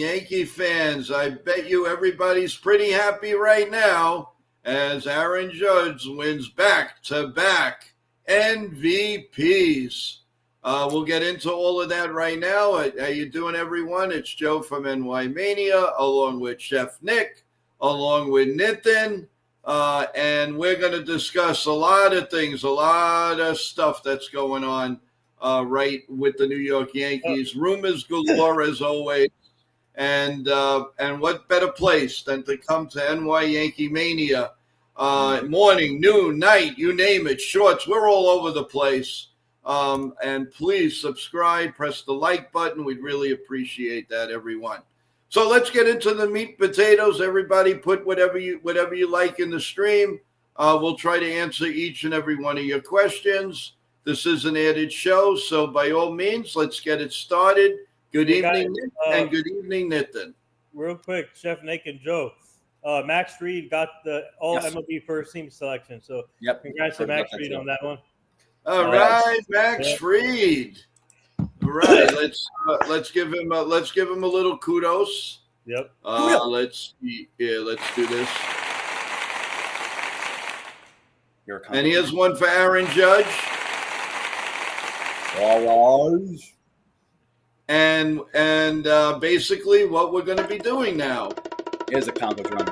Yankee fans, I bet you everybody's pretty happy right now as Aaron Judge wins back-to-back MVPs. We'll get into all of that right now. How you doing, everyone? It's Joe from Mania, along with Chef Nick, along with Nitin, and we're going to discuss a lot of things, a lot of stuff that's going on right with the New York Yankees. Rumors galore as always, and what better place than to come to NY Yankee Mania? Morning, noon, night, you name it, shorts. We're all over the place. And please subscribe, press the like button. We'd really appreciate that, everyone. So let's get into the meat and potatoes. Everybody put whatever you like in the stream. We'll try to answer each and every one of your questions. This is an added show, so by all means, let's get it started. Good evening, Nick, and good evening, Nitin. Real quick, Chef Nick and Joe. Max Fried got the All-MLB first team selection. So congrats to Max Fried on that one. All right, Max Fried. All right, let's give him a little kudos. Yep. Let's do this. And here's one for Aaron Judge. And basically what we're going to be doing now. Here's a combo drum.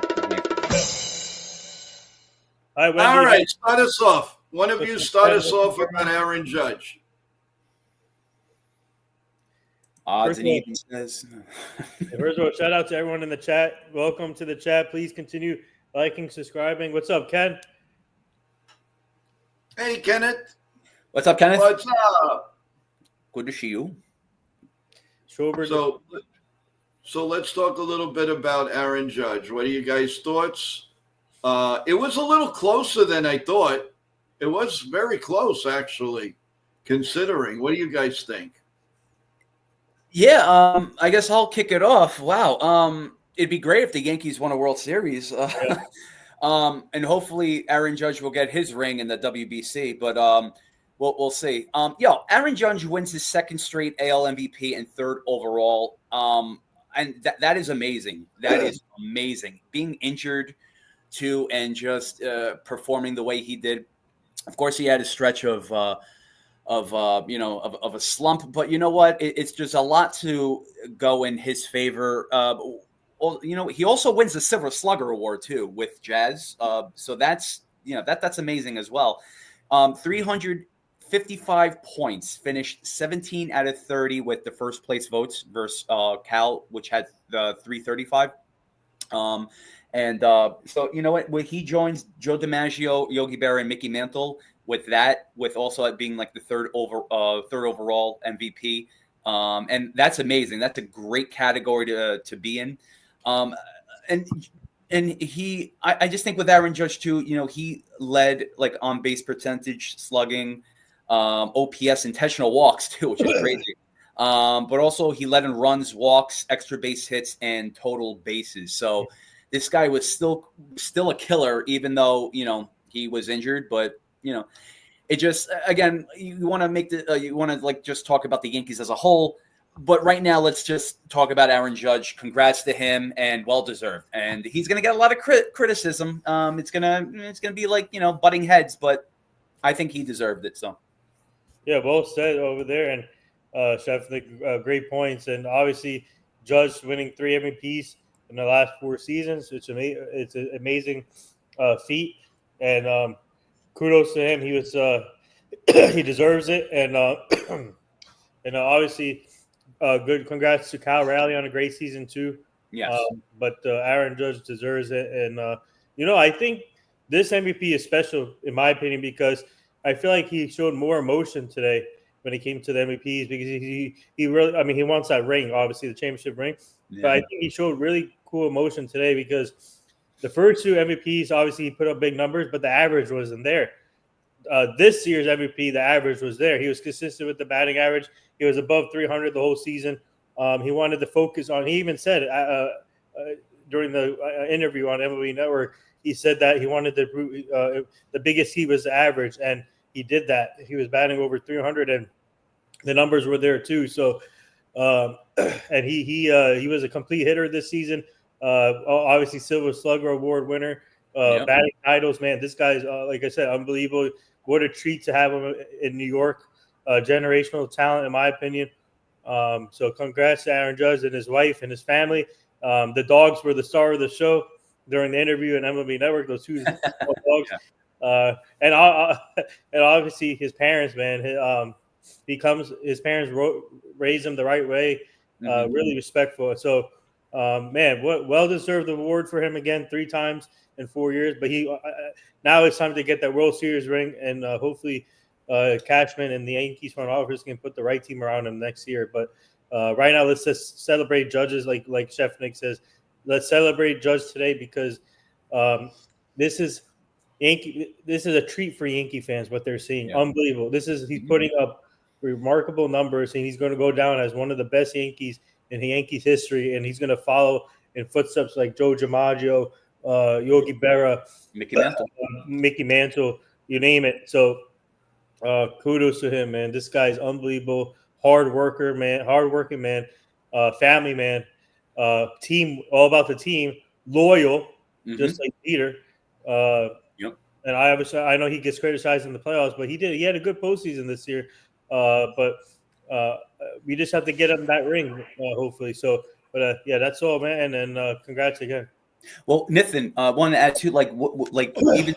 All right, start us off. One of you start us off about Aaron Judge. Odds and evens says. First of all, shout out to everyone in the chat. Welcome to the chat. Please continue liking, subscribing. What's up, Ken? Hey, Kenneth. What's up, Kenneth? What's up? Good to see you. So let's talk a little bit about Aaron Judge. What are you guys' thoughts? It was a little closer than I thought. It was very close, actually, considering. What do you guys think? Yeah, I guess I'll kick it off. Wow. It'd be great if the Yankees won a World Series. And hopefully Aaron Judge will get his ring in the WBC, but we'll see. Aaron Judge wins his second straight AL MVP and third overall. And that is amazing. That is amazing. Being injured too and just performing the way he did. Of course, he had a stretch of a slump, but you know what? It's just a lot to go in his favor. He also wins the Silver Slugger Award too with Jazz. So that's amazing as well. 355 points, finished 17 out of 30 with the first place votes versus Cal, which had the 335. So you know what? When he joins Joe DiMaggio, Yogi Berra, and Mickey Mantle with also it being like the third overall MVP, and that's amazing. That's a great category to be in. I just think with Aaron Judge too, he led like on base percentage, slugging, OPS, intentional walks too, which is crazy. But also he led in runs, walks, extra base hits, and total bases. So this guy was still a killer, even though he was injured. But it just again, you want to just talk about the Yankees as a whole. But right now, let's just talk about Aaron Judge. Congrats to him, and well deserved. And he's going to get a lot of criticism. It's gonna be like butting heads, but I think he deserved it. So yeah, well said over there, and Chef, great points. And obviously, Judge winning 3 MVPs in the last 4 seasons. It's an amazing feat, and kudos to him. He was he deserves it, and obviously. Good. Congrats to Kyle Raleigh on a great season too. Yes. But Aaron Judge deserves it, and I think this MVP is special in my opinion because I feel like he showed more emotion today when it came to the MVPs because he really, he wants that ring, obviously the championship ring. Yeah. But I think he showed really cool emotion today because the first 2 MVPs, obviously he put up big numbers, but the average wasn't there. This year's MVP, the average was there. He was consistent with the batting average. He was above 300 the whole season. He wanted to focus on. He even said during the interview on MLB Network, he said that he wanted to the biggest he was average, and he did that. He was batting over 300, and the numbers were there too. So And he was a complete hitter this season. Obviously, Silver Slugger Award winner, batting titles. Man, this guy's like I said, unbelievable. What a treat to have him in New York. Generational talent, in my opinion. So congrats to Aaron Judge and his wife and his family. The dogs were the star of the show during the interview on MLB Network. Those two dogs, and obviously his parents, man. His parents raised him the right way. Really respectful. So, man, what well-deserved award for him again, 3 times in 4 years. But now it's time to get that World Series ring, and hopefully Cashman and the Yankees front office can put the right team around him next year. But right now, let's just celebrate Judges, like Chef Nick says. Let's celebrate Judge today because this is a treat for Yankee fans. What they're seeing, unbelievable. He's putting up remarkable numbers, and he's going to go down as one of the best Yankees in the Yankees history. And he's going to follow in footsteps like Joe DiMaggio, Yogi Berra, Mickey Mantle, you name it. So kudos to him, man. This guy's unbelievable. Hardworking man, family man, team, all about the team, loyal, just like Peter. And I know he gets criticized in the playoffs, but he had a good postseason this year. But we just have to get him that ring, hopefully. So, but yeah, that's all, man. And congrats again. Well, Nathan, wanted to add too, like even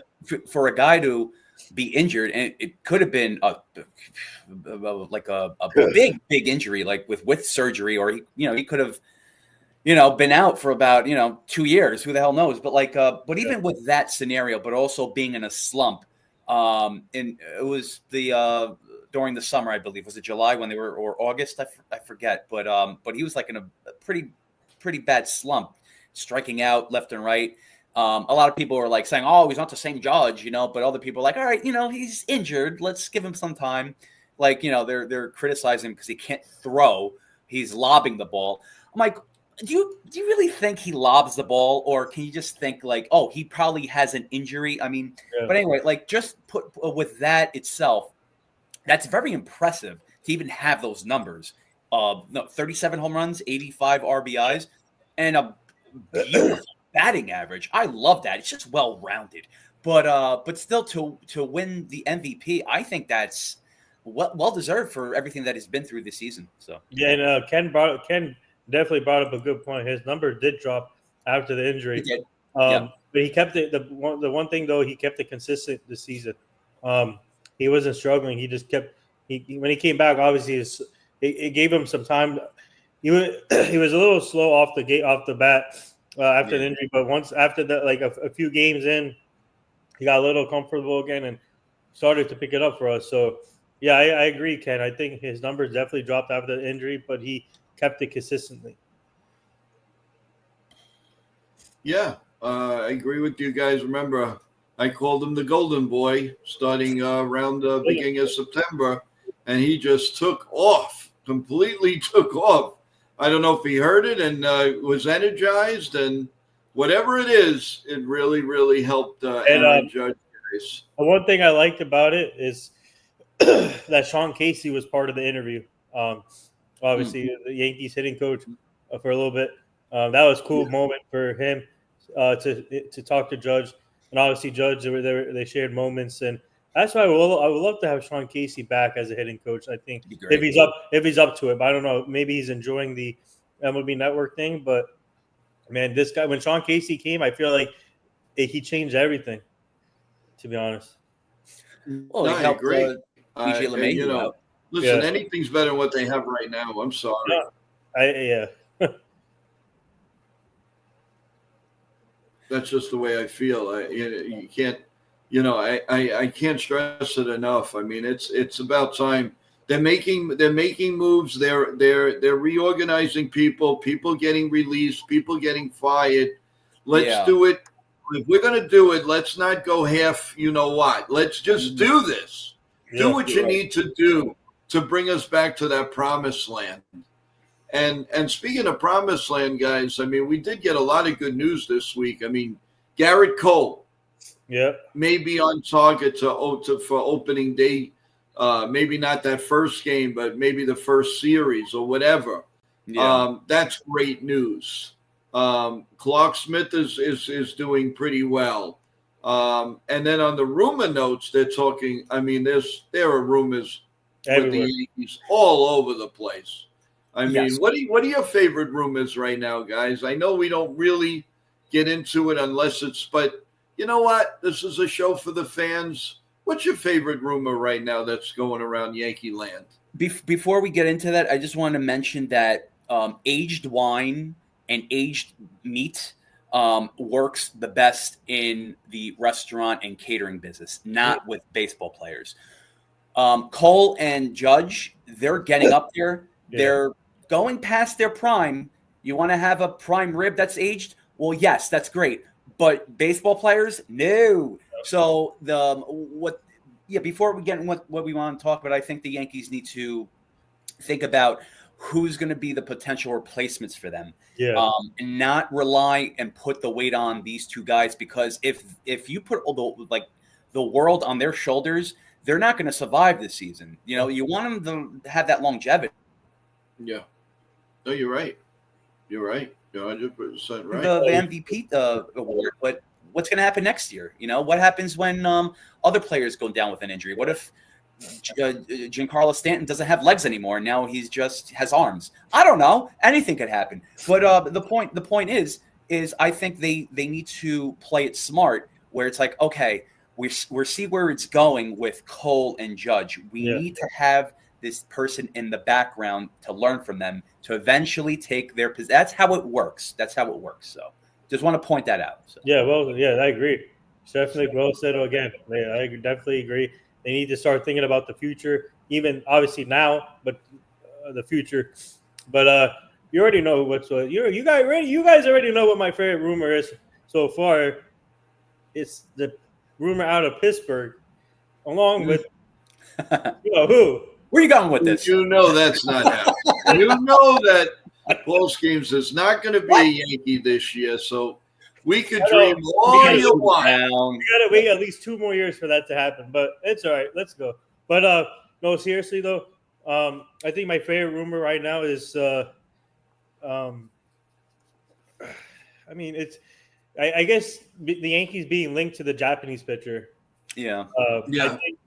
for a guy to be injured, and it could have been a big injury, like with surgery, or he could have been out for about 2 years. Who the hell knows? But but even with that scenario, but also being in a slump, and it was during the summer, I believe. Was it July when they were, or August? I forget. But he was like in a pretty bad slump, striking out left and right. A lot of people were like saying, "Oh, he's not the same Judge," but other people are like, "All right, he's injured. Let's give him some time." They're criticizing him because he can't throw. He's lobbing the ball. I'm like, do you really think he lobs the ball, or can you just think like, oh, he probably has an injury? I mean, but anyway, just put with that itself, that's very impressive to even have those numbers. 37 home runs, 85 RBIs, and a beautiful batting average. I love that. It's just well-rounded. But still to win the MVP, I think that's well deserved for everything that he's been through this season. So yeah, and Ken definitely brought up a good point. His number did drop after the injury. He did. But he kept it. The one thing though, he kept it consistent this season. He wasn't struggling. He just kept. When he came back, obviously it gave him some time. He was a little slow off the bat after the injury, but once after that, like a few games in, he got a little comfortable again and started to pick it up for us. So yeah, I agree, Ken. I think his numbers definitely dropped after the injury, but he kept it consistently. Yeah, I agree with you guys. Remember, I called him the Golden Boy starting around the beginning of September, and he just completely took off. I don't know if he heard it and was energized, and whatever it is, it really, really helped Aaron Judge. The one thing I liked about it is that Sean Casey was part of the interview. Obviously, the Yankees hitting coach for a little bit. That was a cool moment for him to talk to Judge. And obviously, Judge, they shared moments. And that's why I would love to have Sean Casey back as a hitting coach. I think if he's up to it. But I don't know. Maybe he's enjoying the MLB Network thing. But, man, this guy, when Sean Casey came, I feel like he changed everything, to be honest. Well, I agree. DJ LeMahieu listen, anything's better than what they have right now. I'm sorry. That's just the way I feel. You can't, I can't stress it enough. I mean, it's about time. They're making moves. They're reorganizing people getting released, people getting fired. Let's do it. If we're going to do it, let's not go half, let's just do this. Do what you need to do to bring us back to that promised land. And speaking of promised land, guys, I mean, we did get a lot of good news this week. I mean, Garrett Cole may be on target for opening day maybe not that first game, but maybe the first series or whatever. Yeah. That's great news. Clark Smith is doing pretty well. And then on the rumor notes, they're talking. I mean, there are rumors with Everywhere. the Yankees all over the place. I mean, Yes. what are your favorite rumors right now, guys? I know we don't really get into it unless it's, but you know what? This is a show for the fans. What's your favorite rumor right now that's going around Yankee land? Before we get into that, I just want to mention that aged wine and aged meat works the best in the restaurant and catering business, not with baseball players. Cole and Judge, they're getting up there. Yeah. They're going past their prime. You want to have a prime rib that's aged? Well, yes, that's great. But baseball players, no. So before we get in what we want to talk about, I think the Yankees need to think about who's going to be the potential replacements for them. Yeah. And not rely and put the weight on these two guys, because if you put all the world on their shoulders, they're not going to survive this season. You know, you want them to have that longevity. Yeah. No, you're right. You're right. You're 100% right. The MVP award, but what's going to happen next year? You know, what happens when other players go down with an injury? What if Giancarlo Stanton doesn't have legs anymore and now he's just has arms? I don't know. Anything could happen. But the point is I think they need to play it smart, where it's like, okay, we see where it's going with Cole and Judge. We need to have this person in the background to learn from them to eventually take their position. That's how it works. So just want to point that out. So. Yeah, I agree. Definitely well said again. I definitely agree. They need to start thinking about the future, even obviously now, but the future. But you already know what's what. You guys already know what my favorite rumor is so far. It's the rumor out of Pittsburgh, along with who. Where are you going with this? You know that's not happening. You know that Paul Schemes is not going to be a Yankee this year, so we could dream all you want. We got to wait at least 2 more years for that to happen, but it's all right. Let's go. But no, seriously though, I think my favorite rumor right now is, I mean, it's, I guess the Yankees being linked to the Japanese pitcher. Yeah.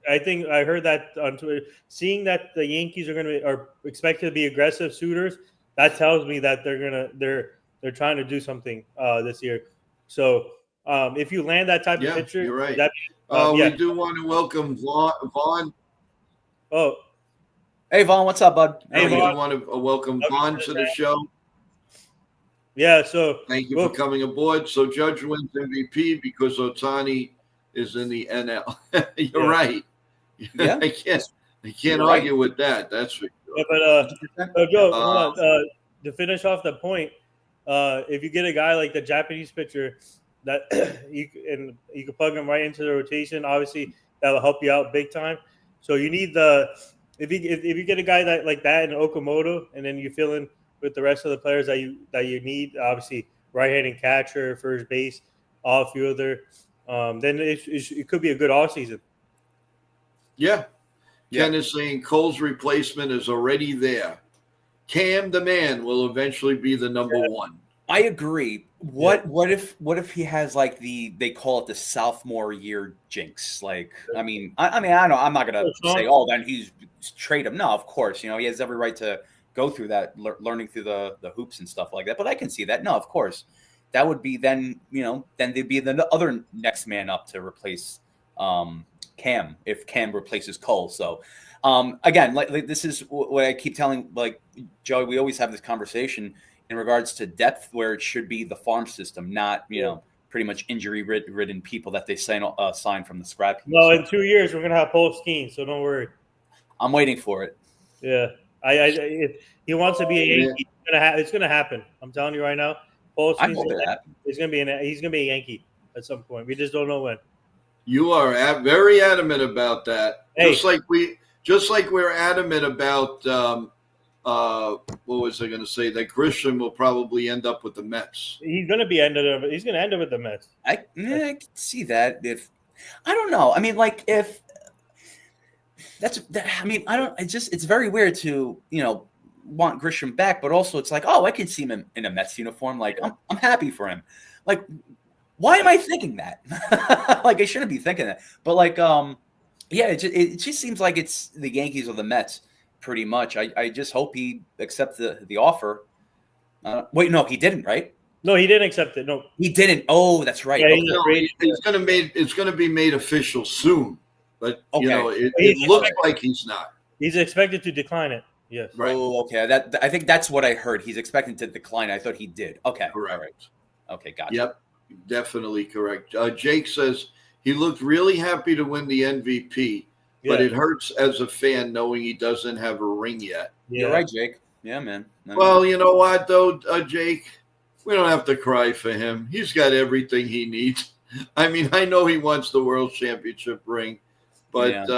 I think I heard that on Twitter. Seeing that the Yankees are expected to be aggressive suitors, that tells me that they're trying to do something this year. So if you land that type of pitcher, you're right. We do want to welcome Vaughn. Oh, hey Vaughn, what's up, bud? We do want to welcome Vaughn to the show. Yeah. So thank you for coming aboard. So Judge wins MVP because Ohtani is in the NL. You're right. Yeah. I can't argue with that. That's for sure. Yeah, but Joe, hold on. To finish off the point, if you get a guy like the Japanese pitcher that you can plug him right into the rotation, obviously that'll help you out big time. So you need if you get a guy like that in Okamoto, and then you fill in with the rest of the players that you need, obviously right-handed catcher, first base, outfielder. Then it could be a good offseason. Yeah. Ken is saying Cole's replacement is already there. Cam, the man, will eventually be the number one. I agree. What if he has like they call it the sophomore year jinx? Like, I mean, I don't know. I'm not gonna say, then he's trade him. No, of course, he has every right to go through that, learning through the hoops and stuff like that. But I can see that. No, of course. That would be then they'd be the other next man up to replace Cam if Cam replaces Cole. So again, like this is what I keep telling Joey. We always have this conversation in regards to depth, where it should be the farm system, not pretty much injury ridden people that they sign from the scrap heap. Well, in 2 years we're gonna have Paul Skeens, so don't worry. I'm waiting for it. Yeah, if he wants to be a Yankee, it's gonna happen. I'm telling you right now. Paul Skeens he's gonna be a Yankee at some point. We just don't know when. You are very adamant about that. Hey. Just like we're adamant about what was I going to say? That Grisham will probably end up with the Mets. He's going to end up with the Mets. I can see that. If I don't know. I mean, like if I mean, I don't. It's very weird to want Grisham back, but also it's like, oh, I can see him in a Mets uniform. Like I'm happy for him. Like, why am I thinking that? Like I shouldn't be thinking that. But like, yeah, it just seems like it's the Yankees or the Mets pretty much. I just hope he accepts the offer. Wait, no, he didn't, right? No, he didn't accept it. No, he didn't. Oh, that's right. Yeah, Okay. No, it's going to be made official soon, but it looks like he's not. He's expected to decline it. Yes. Right. Oh, okay. I think that's what I heard. He's expecting to decline. I thought he did. Okay. Correct. All right. Okay, gotcha. Yep, definitely correct. Jake says he looked really happy to win the MVP, but it hurts as a fan knowing he doesn't have a ring yet. Yeah. You're right, Jake. Yeah, man. Well, you know what, though, Jake? We don't have to cry for him. He's got everything he needs. I mean, I know he wants the World Championship ring, but,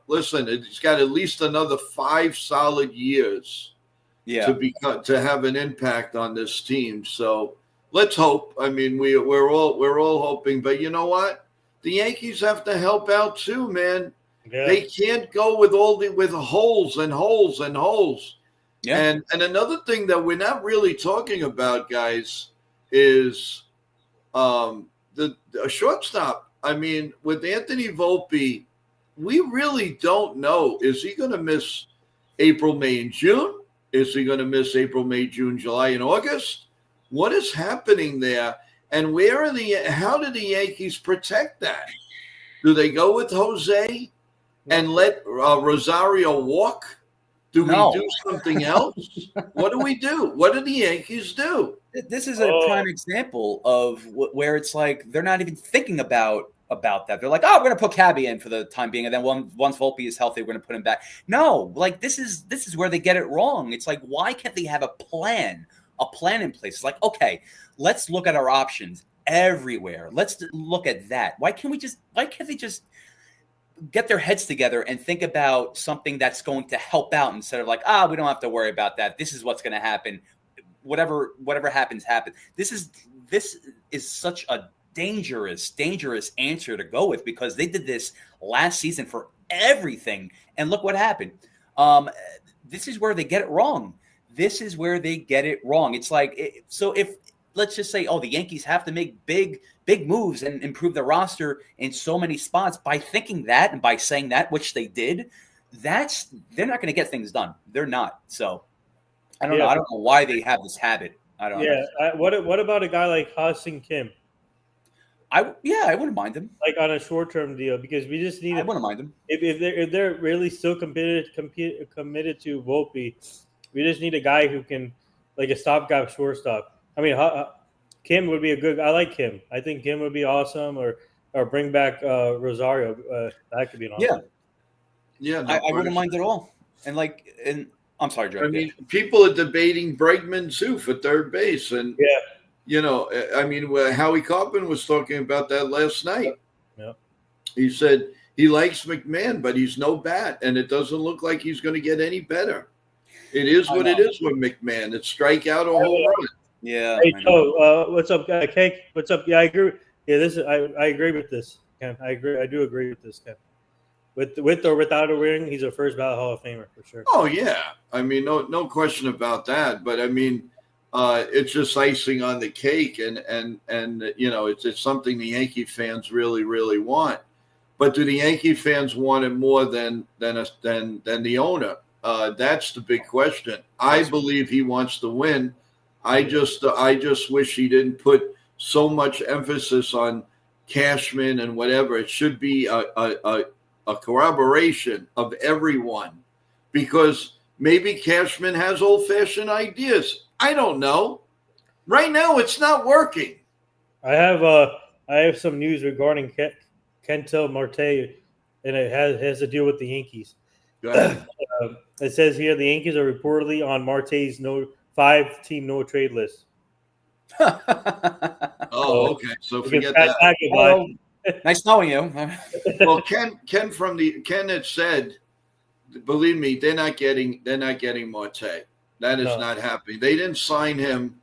listen, he's got at least another 5 solid years to have an impact on this team. So let's hope. I mean, we're all hoping. But you know what? The Yankees have to help out too, man. Yeah. They can't go with with holes and holes and holes. Yeah. And another thing that we're not really talking about, guys, is a shortstop. I mean, with Anthony Volpe, we really don't know. Is he going to miss April, May, and June? Is he going to miss April, May, June, July, and August? What is happening there? And how do the Yankees protect that? Do they go with Jose and let Rosario walk? Do we do something else? What do we do? What do the Yankees do? This is a prime example of where it's like they're not even thinking about that. They're like, oh, we're going to put Cabby in for the time being, and then once Volpe is healthy, we're going to put him back. No, like this is where they get it wrong. It's like, why can't they have a plan in place? It's like, okay, let's look at our options everywhere. Let's look at that. Why can't they just get their heads together and think about something that's going to help out instead of like, we don't have to worry about that. This is what's going to happen. Whatever happens, happens. This is such a dangerous answer to go with because they did this last season for everything. And look what happened. This is where they get it wrong. It's like, so if let's just say, the Yankees have to make big moves and improve the roster in so many spots by thinking that and by saying that, which they did, they're not going to get things done. They're not. So I don't know. I don't know why they have this habit. I don't know. What about a guy like Ha-Seong Kim? I wouldn't mind him. Like on a short-term deal, because we just need. I wouldn't mind him if they're really still committed to Volpe. We just need a guy who can, like a stopgap shortstop. I mean, Kim would be a good. I like Kim. I think Kim would be awesome, or bring back Rosario. That could be an awesome. Yeah. I wouldn't mind at all. And I'm sorry, Joe. I mean, people are debating Bregman too for third base, and Howie Carpenter was talking about that last night. Yeah. He said he likes McMahon, but he's no bat, and it doesn't look like he's going to get any better. It is what it is with McMahon. It's strikeout or home run. Yeah. Hey, Joe, what's up, Cake? What's up? Yeah, I agree. Yeah, I agree with this, Ken. I agree. I do agree with this, Ken. With or without a ring, he's a first ballot Hall of Famer for sure. Oh yeah, I mean, no question about that. But I mean, it's just icing on the cake, and it's something the Yankee fans really, really want. But do the Yankee fans want it more than the owner? That's the big question. I believe he wants to win. I just wish he didn't put so much emphasis on Cashman and whatever. It should be a corroboration of everyone, because maybe Cashman has old-fashioned ideas. I don't know. Right now, it's not working. I have some news regarding Kentel Marte, and it has to do with the Yankees. Go ahead. It says here the Yankees are reportedly on Marte's 5-team no trade list. Okay. So forget that. Nice knowing you. Well, Ken had said, believe me, they're not getting Marte. That is not happening. They didn't sign him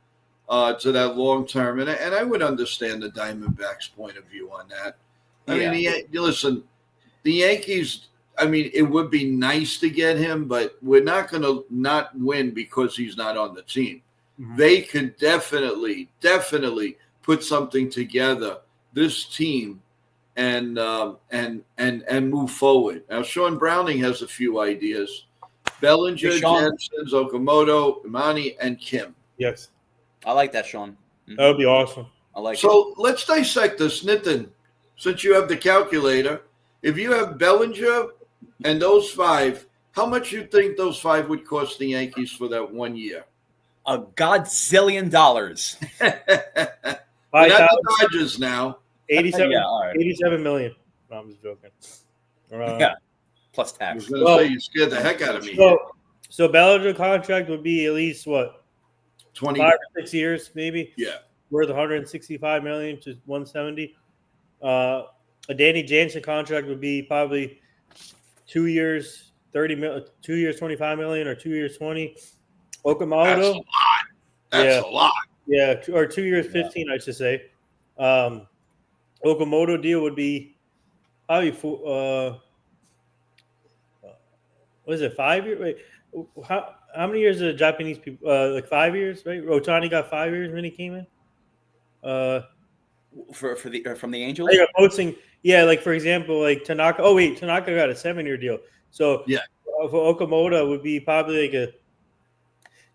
to that long term, and I would understand the Diamondbacks' point of view on that. I mean, listen, the Yankees. I mean, it would be nice to get him, but we're not going to not win because he's not on the team. Mhm. They can definitely put something together, this team, and move forward. Now, Sean Browning has a few ideas. Bellinger, Hey, Sean. Jensen, Okamoto, Imani, and Kim. Yes, I like that, Sean. that would be awesome. I like it. So let's dissect this, Nitin. Since you have the calculator, if you have Bellinger and those 5, how much you think those 5 would cost the Yankees for that 1 year? $1 godzillion dollars. $5,000. We're not the Dodgers now. 87, Yeah, all right. 87 million. No, I'm just joking. Yeah, plus I tax. was going to say you scared the heck out of me. So Bellinger contract would be at least what, 20. 5 or 6 years, maybe. Yeah. Worth 165 million to 170. A Danny Jansen contract would be probably 2 years, 30 million, 2 years, 25 million, or 2 years, 20. Okamoto. That's a lot. That's a lot. Yeah, or 2 years, 15, I should say. Okamoto deal would be probably what is it, 5 years? Wait, how many years did the Japanese people? Like 5 years, right? Otani got 5 years when he came in. For the from the Angels. I got posting, yeah. Like for example, like Tanaka. Oh wait, Tanaka got a 7-year deal. So Yeah. For Okamoto would be probably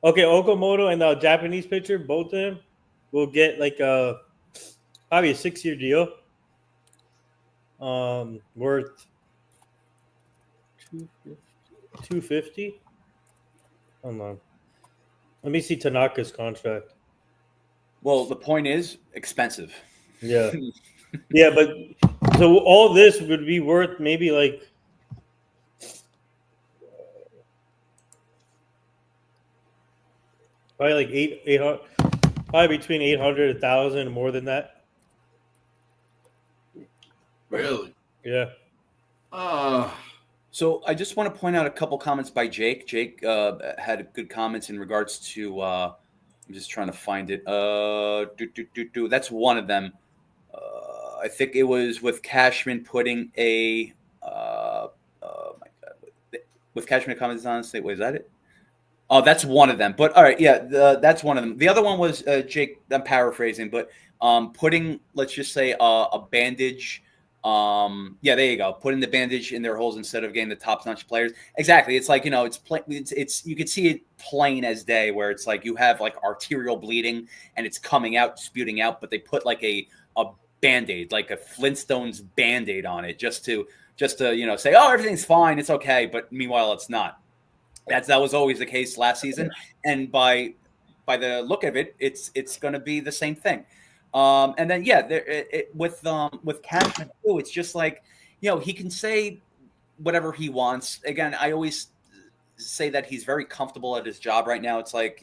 like Okamoto and the Japanese pitcher, both of them will get like probably a 6-year deal. Worth 250. Hold on. Let me see Tanaka's contract. Well, the point is expensive. Yeah. Yeah, but so all this would be worth maybe like probably like 800, probably between 800 and 1,000, more than that. Really? Yeah. So I just want to point out a couple comments by Jake. Jake had good comments in regards to. I'm just trying to find it. That's one of them. I think it was with Cashman putting a. Oh my God! With Cashman comments on state, wait, is that it? Oh, that's one of them. But all right, yeah, that's one of them. The other one was Jake. I'm paraphrasing, but putting, let's just say, a bandage. Yeah, there you go. Putting the bandage in their holes instead of getting the top-notch players. Exactly. It's like, it's you can see it plain as day, where it's like you have like arterial bleeding and it's coming out, spewing out, but they put like a Band-Aid, like a Flintstones Band-Aid on it just to say, oh, everything's fine, it's okay, but meanwhile it's not. That was always the case last season, and by the look of it, it's going to be the same thing. And then with Cashman too, it's just like, he can say whatever he wants. Again, I always say that he's very comfortable at his job right now. It's like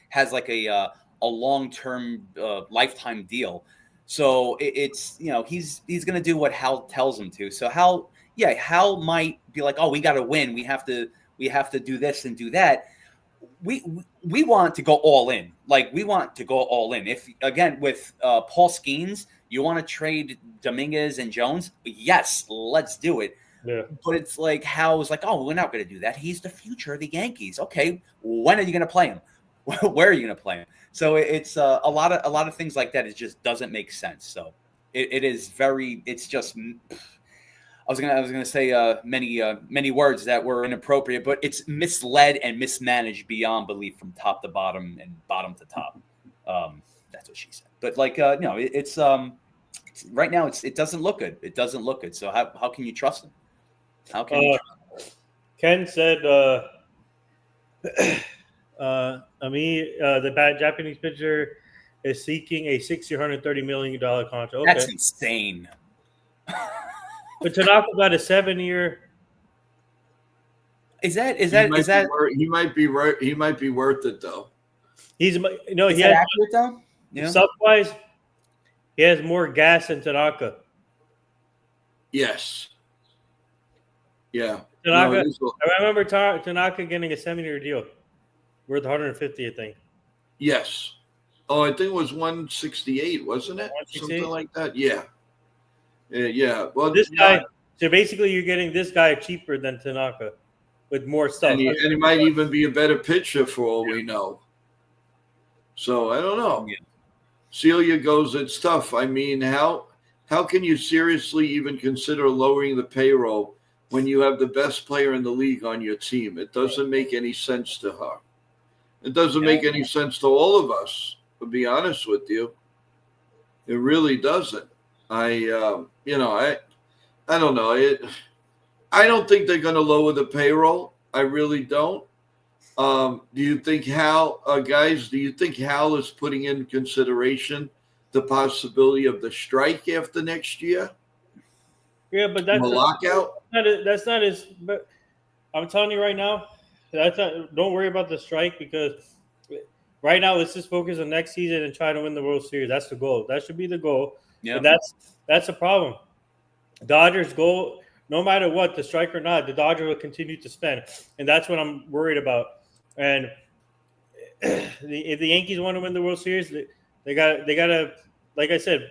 has like a long-term lifetime deal. So it's he's going to do what Hal tells him to. So Hal might be like, oh, we got to win. We have to do this and do that. We want to go all in. Like, we want to go all in. If, again, with Paul Skeens, you want to trade Dominguez and Jones, yes, let's do it. Yeah. But it's like, Hal's like, oh, we're not going to do that. He's the future of the Yankees. Okay, when are you going to play him? Where are you going to play him? So it's a lot of things like that. It just doesn't make sense. So it is very. It's just. I was gonna say many words that were inappropriate, but it's misled and mismanaged beyond belief from top to bottom and bottom to top. That's what she said. But like it's right now it doesn't look good. It doesn't look good. So how can you trust him? How can you trust him? Ken said the Japanese pitcher is seeking a 6-year, $130 million contract. Okay. That's insane. But Tanaka got a 7-year. Is that he might be right. He might be worth it though. Is that accurate though? Yeah. Stuff-wise, he has more gas than Tanaka. Yes. Yeah. Tanaka. I remember Tanaka getting a 7-year deal worth 150, I think. Yes. Oh, I think it was 168, wasn't it? 168? Something like that. Yeah. Yeah. Well, This guy, So basically, you're getting this guy ceaper than Tanaka with more stuff. And he might even be a better pitcher for all we know. So I don't know. Yeah. Celia goes, it's tough. I mean, how can you seriously even consider lowering the payroll when you have the best player in the league on your team? It doesn't make any sense to her. It doesn't make any sense to all of us, to be honest with you. It really doesn't. I don't know. I don't think they're going to lower the payroll. I really don't. Do you think Hal, guys, do you think Hal is putting in consideration the possibility of the strike after next year? Yeah, but that's a lockout. That's not his. But I'm telling you right now, that's not. Don't worry about the strike because right now let's just focus on next season and try to win the World Series. That's the goal. That should be the goal. Yeah, and that's a problem. Dodgers' goal, no matter what, the strike or not, the Dodgers will continue to spend, and that's what I'm worried about. And if the Yankees want to win the World Series, they got to, like I said,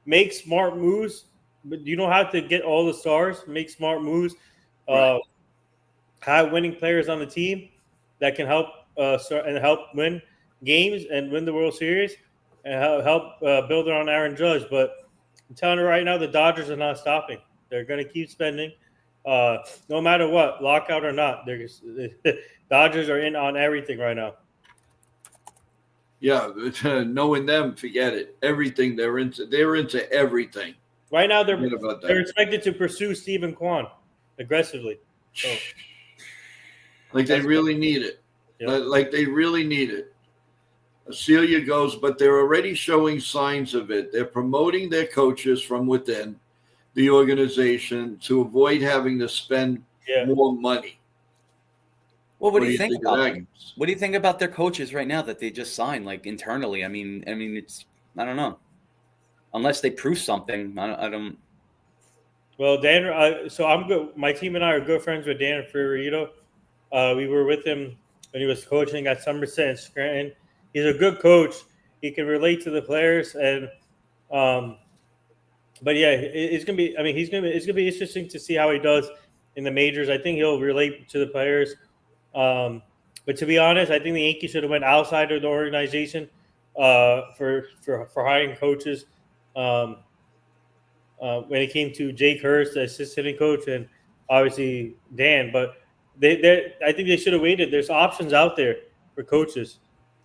make smart moves. But you don't have to get all the stars. Make smart moves. Right. Have winning players on the team that can help help win games and win the World Series and help build around Aaron Judge. But I'm telling you right now, the Dodgers are not stopping. They're going to keep spending, no matter what, lockout or not. Dodgers are in on everything right now. Yeah, knowing them, forget it. Everything they're into everything. Right now, they're expected to pursue Stephen Kwan aggressively. So. Like they really need it. Yep. Like they really need it. Celia goes, but they're already showing signs of it. They're promoting their coaches from within the organization to avoid having to spend more money. Well, what do you think about them? What do you think about their coaches right now that they just signed, like internally? I mean, it's I don't know. Unless they prove something, I don't. Well, Dan, so I'm good. My team and I are good friends with Dan Fiorito. We were with him when he was coaching at Somerset and Scranton. He's a good coach. He can relate to the players, and but yeah, it's gonna be. I mean, it's gonna be interesting to see how he does in the majors. I think he'll relate to the players. But to be honest, I think the Yankees should have went outside of the organization for hiring coaches. When it came to Jake Hurst, the assistant coach, and obviously Dan, but I think they should have waited. There's options out there for coaches,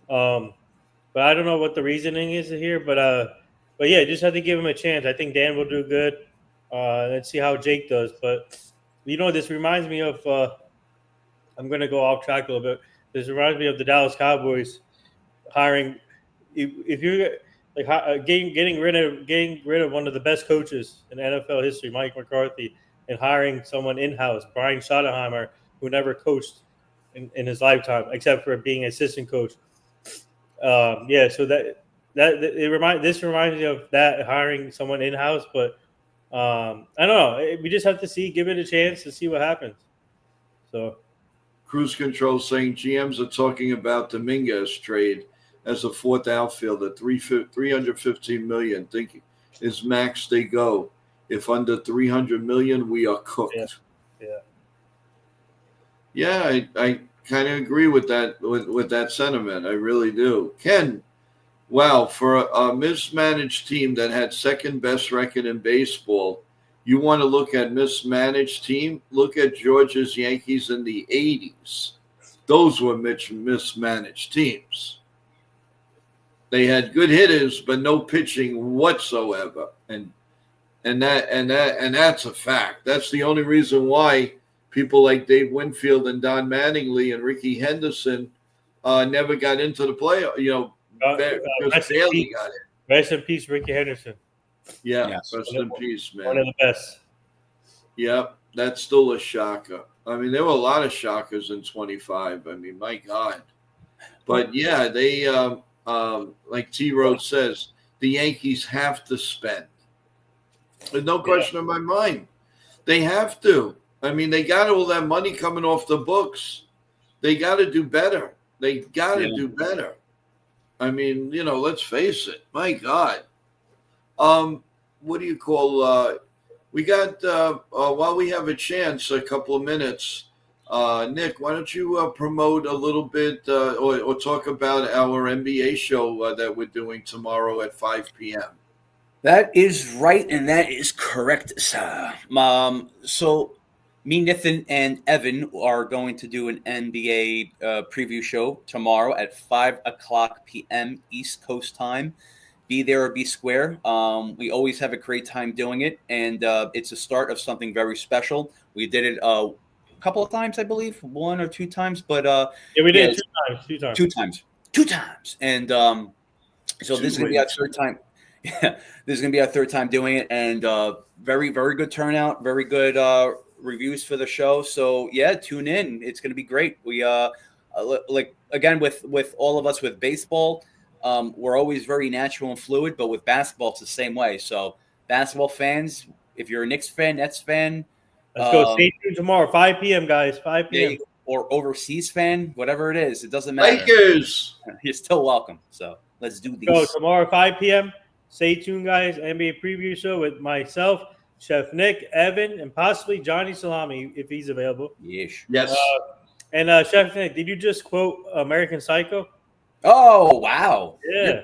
but I don't know what the reasoning is here. But yeah, just have to give him a chance. I think Dan will do good. Let's see how Jake does. But this reminds me of. I'm going to go off track a little bit. This reminds me of the Dallas Cowboys hiring. If you're like getting rid of one of the best coaches in NFL history, Mike McCarthy, and hiring someone in-house, Brian Schottenheimer, who never coached in his lifetime except for being assistant coach. So this reminds me of that, hiring someone in-house, but I don't know. We just have to give it a chance to see what happens. So. Cruise Control saying GMs are talking about Dominguez trade as a fourth outfielder, $315 million. Think is max they go. If under $300 million, we are cooked. Yeah, I kind of agree with that with that sentiment. I really do. Ken, wow, for a mismanaged team that had second best record in baseball, you want to look at mismanaged team? Look at Georgia's Yankees in the 80s. Those were mismanaged teams. They had good hitters, but no pitching whatsoever. And that's a fact. That's the only reason why people like Dave Winfield and Don Mattingly and Ricky Henderson never got into the playoff. Just barely got it. Rest in peace, Ricky Henderson. Yeah, rest in peace, man. One of the best. Yep, that's still a shocker. I mean, there were a lot of shockers in 25. I mean, my God. But, yeah, they, like T-Road says, the Yankees have to spend. There's no question in my mind. They have to. I mean, they got all that money coming off the books. They got to do better. They got to do better. I mean, let's face it. My God. What do you call We got while we have a chance, a couple of minutes. Nick, why don't you promote a little bit or talk about our NBA show that we're doing tomorrow at 5 p.m. That is right, and that is correct, sir. So me, Nathan, and Evan are going to do an NBA preview show tomorrow at 5 o'clock p.m. East Coast time. Be there or be square. We always have a great time doing it, and it's a start of something very special. We did it a couple of times, I believe, 1 or 2 times, but we did yeah, two times. two times, and so this is gonna be our third time. Yeah, this is gonna be our third time doing it, and very, very good turnout, very good reviews for the show. So yeah, tune in. It's gonna be great. We like again with all of us with baseball, we're always very natural and fluid, but with basketball, it's the same way. So basketball fans, if you're a Knicks fan, Nets fan, let's go. Stay tuned tomorrow, 5 p.m. guys, 5 p.m. Or overseas fan, whatever it is, it doesn't matter. Lakers. You're still welcome. So let's do these. Go tomorrow, 5 p.m. Stay tuned, guys. NBA preview show with myself, Chef Nick, Evan, and possibly Johnny Salami if he's available. Yes. And Chef Nick, did you just quote American Psycho? Oh, wow. Yeah.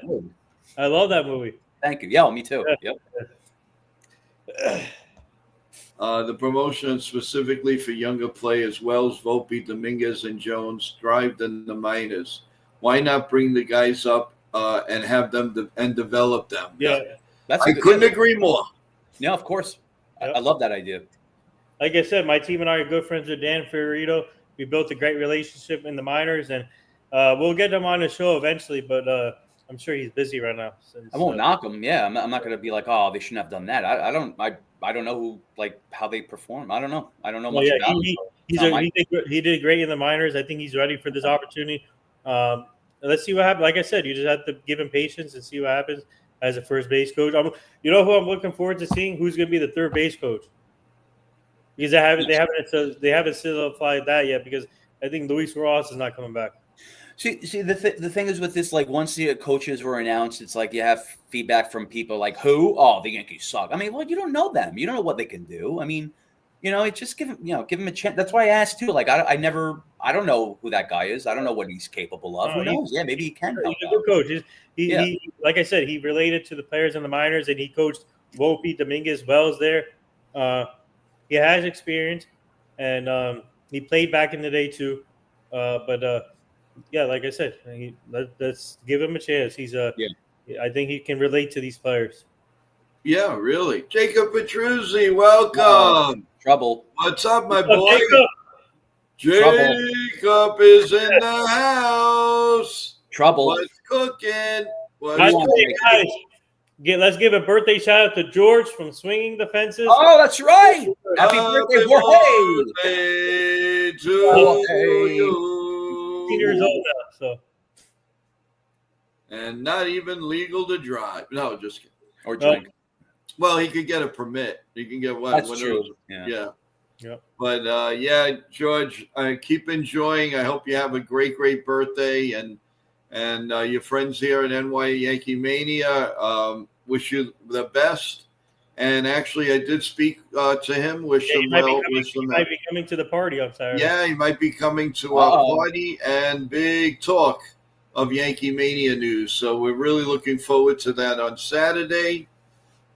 I love that movie. Thank you. Yeah, me too. Yeah. Yep. The promotion specifically for younger players, Wells, Volpe, Dominguez, and Jones, thrived in the minors. Why not bring the guys up and have them and develop them? Yeah. I couldn't agree more. Yeah, of course. Yep. I love that idea. Like I said, my team and I are good friends with Dan Fiorito. We built a great relationship in the minors, and we'll get him on the show eventually, but I'm sure he's busy right now. I won't knock him. Yeah, I'm not going to be like, oh, they shouldn't have done that. I don't know who, like, how they perform. I don't know. I don't know much about him. He did great in the minors. I think he's ready for this opportunity. Let's see what happens. Like I said, you just have to give him patience and see what happens as a first base coach. You know who I'm looking forward to seeing? Who's going to be the third base coach? Because they haven't solidified that yet. Because I think Luis Rojas is not coming back. See, the thing is with this, like, once the coaches were announced, it's like you have feedback from people like, who? Oh, the Yankees suck. I mean, well, you don't know them. You don't know what they can do. I mean, just give him a chance. That's why I asked too. Like, I don't know who that guy is. I don't know what he's capable of. Who knows? Yeah, maybe he can. He's a good coach. He, like I said, he related to the players in the minors, and he coached Volpe, Dominguez, Wells there. He has experience, and he played back in the day too. Yeah, like I said, let's give him a chance. I think he can relate to these players. Yeah, really. Jacob Petruzzi, welcome. Trouble. What's up, my boy? Jacob is in the house. Trouble. What's cooking? Guys, let's give a birthday shout out to George from Swinging the Fences. Oh, that's right. Happy birthday, Jorge. Birthday to you. 18 years old now, so. And not even legal to drive. No, just kidding. Or drink. Well, he could get a permit. He can get what? That's true. Yeah. But George, keep enjoying. I hope you have a great, great birthday, and your friends here at NY Yankee Mania wish you the best. And actually, I did speak to him. Wish him well. He might be coming to the party on Saturday. Yeah, he might be coming to our party and big talk of Yankee Mania news. So we're really looking forward to that on Saturday.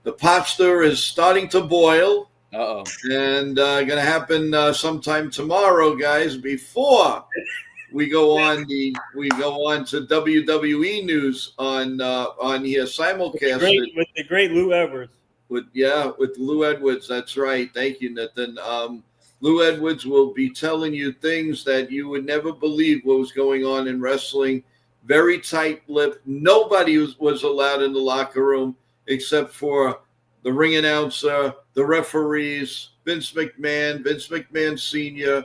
The pasta is starting to boil. Uh-oh. And going to happen sometime tomorrow, guys, before we go on to WWE news on here simulcast with the great Lou Edwards. With Lou Edwards, that's right. Thank you, Nathan. Lou Edwards will be telling you things that you would never believe what was going on in wrestling. Very tight-lipped. Nobody was allowed in the locker room except for the ring announcer, the referees, Vince McMahon Sr.,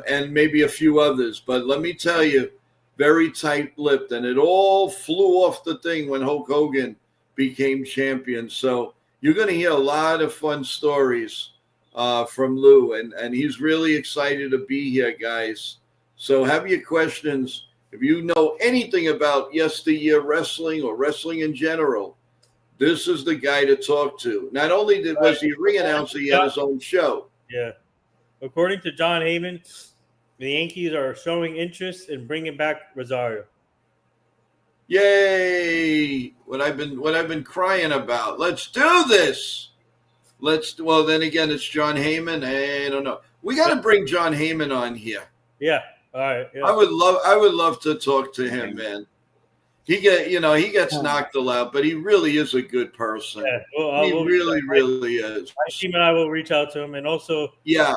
and maybe a few others. But let me tell you, very tight-lipped, and it all flew off the thing when Hulk Hogan became champion. So you're going to hear a lot of fun stories from Lou, and he's really excited to be here, guys. So have your questions. If you know anything about yesteryear wrestling or wrestling in general, this is the guy to talk to. Not only was he a ring announcer, he had his own show. Yeah. According to John Heyman, the Yankees are showing interest in bringing back Rosario. Yay! What I've been crying about. Let's do this. Well, then again, it's John Heyman. I don't know. We got to bring John Heyman on here. Yeah. All right. Yeah. I would love to talk to him, man. He gets knocked a lot, but he really is a good person. Yeah. Well, he really is. My team and I will reach out to him, and also, yeah,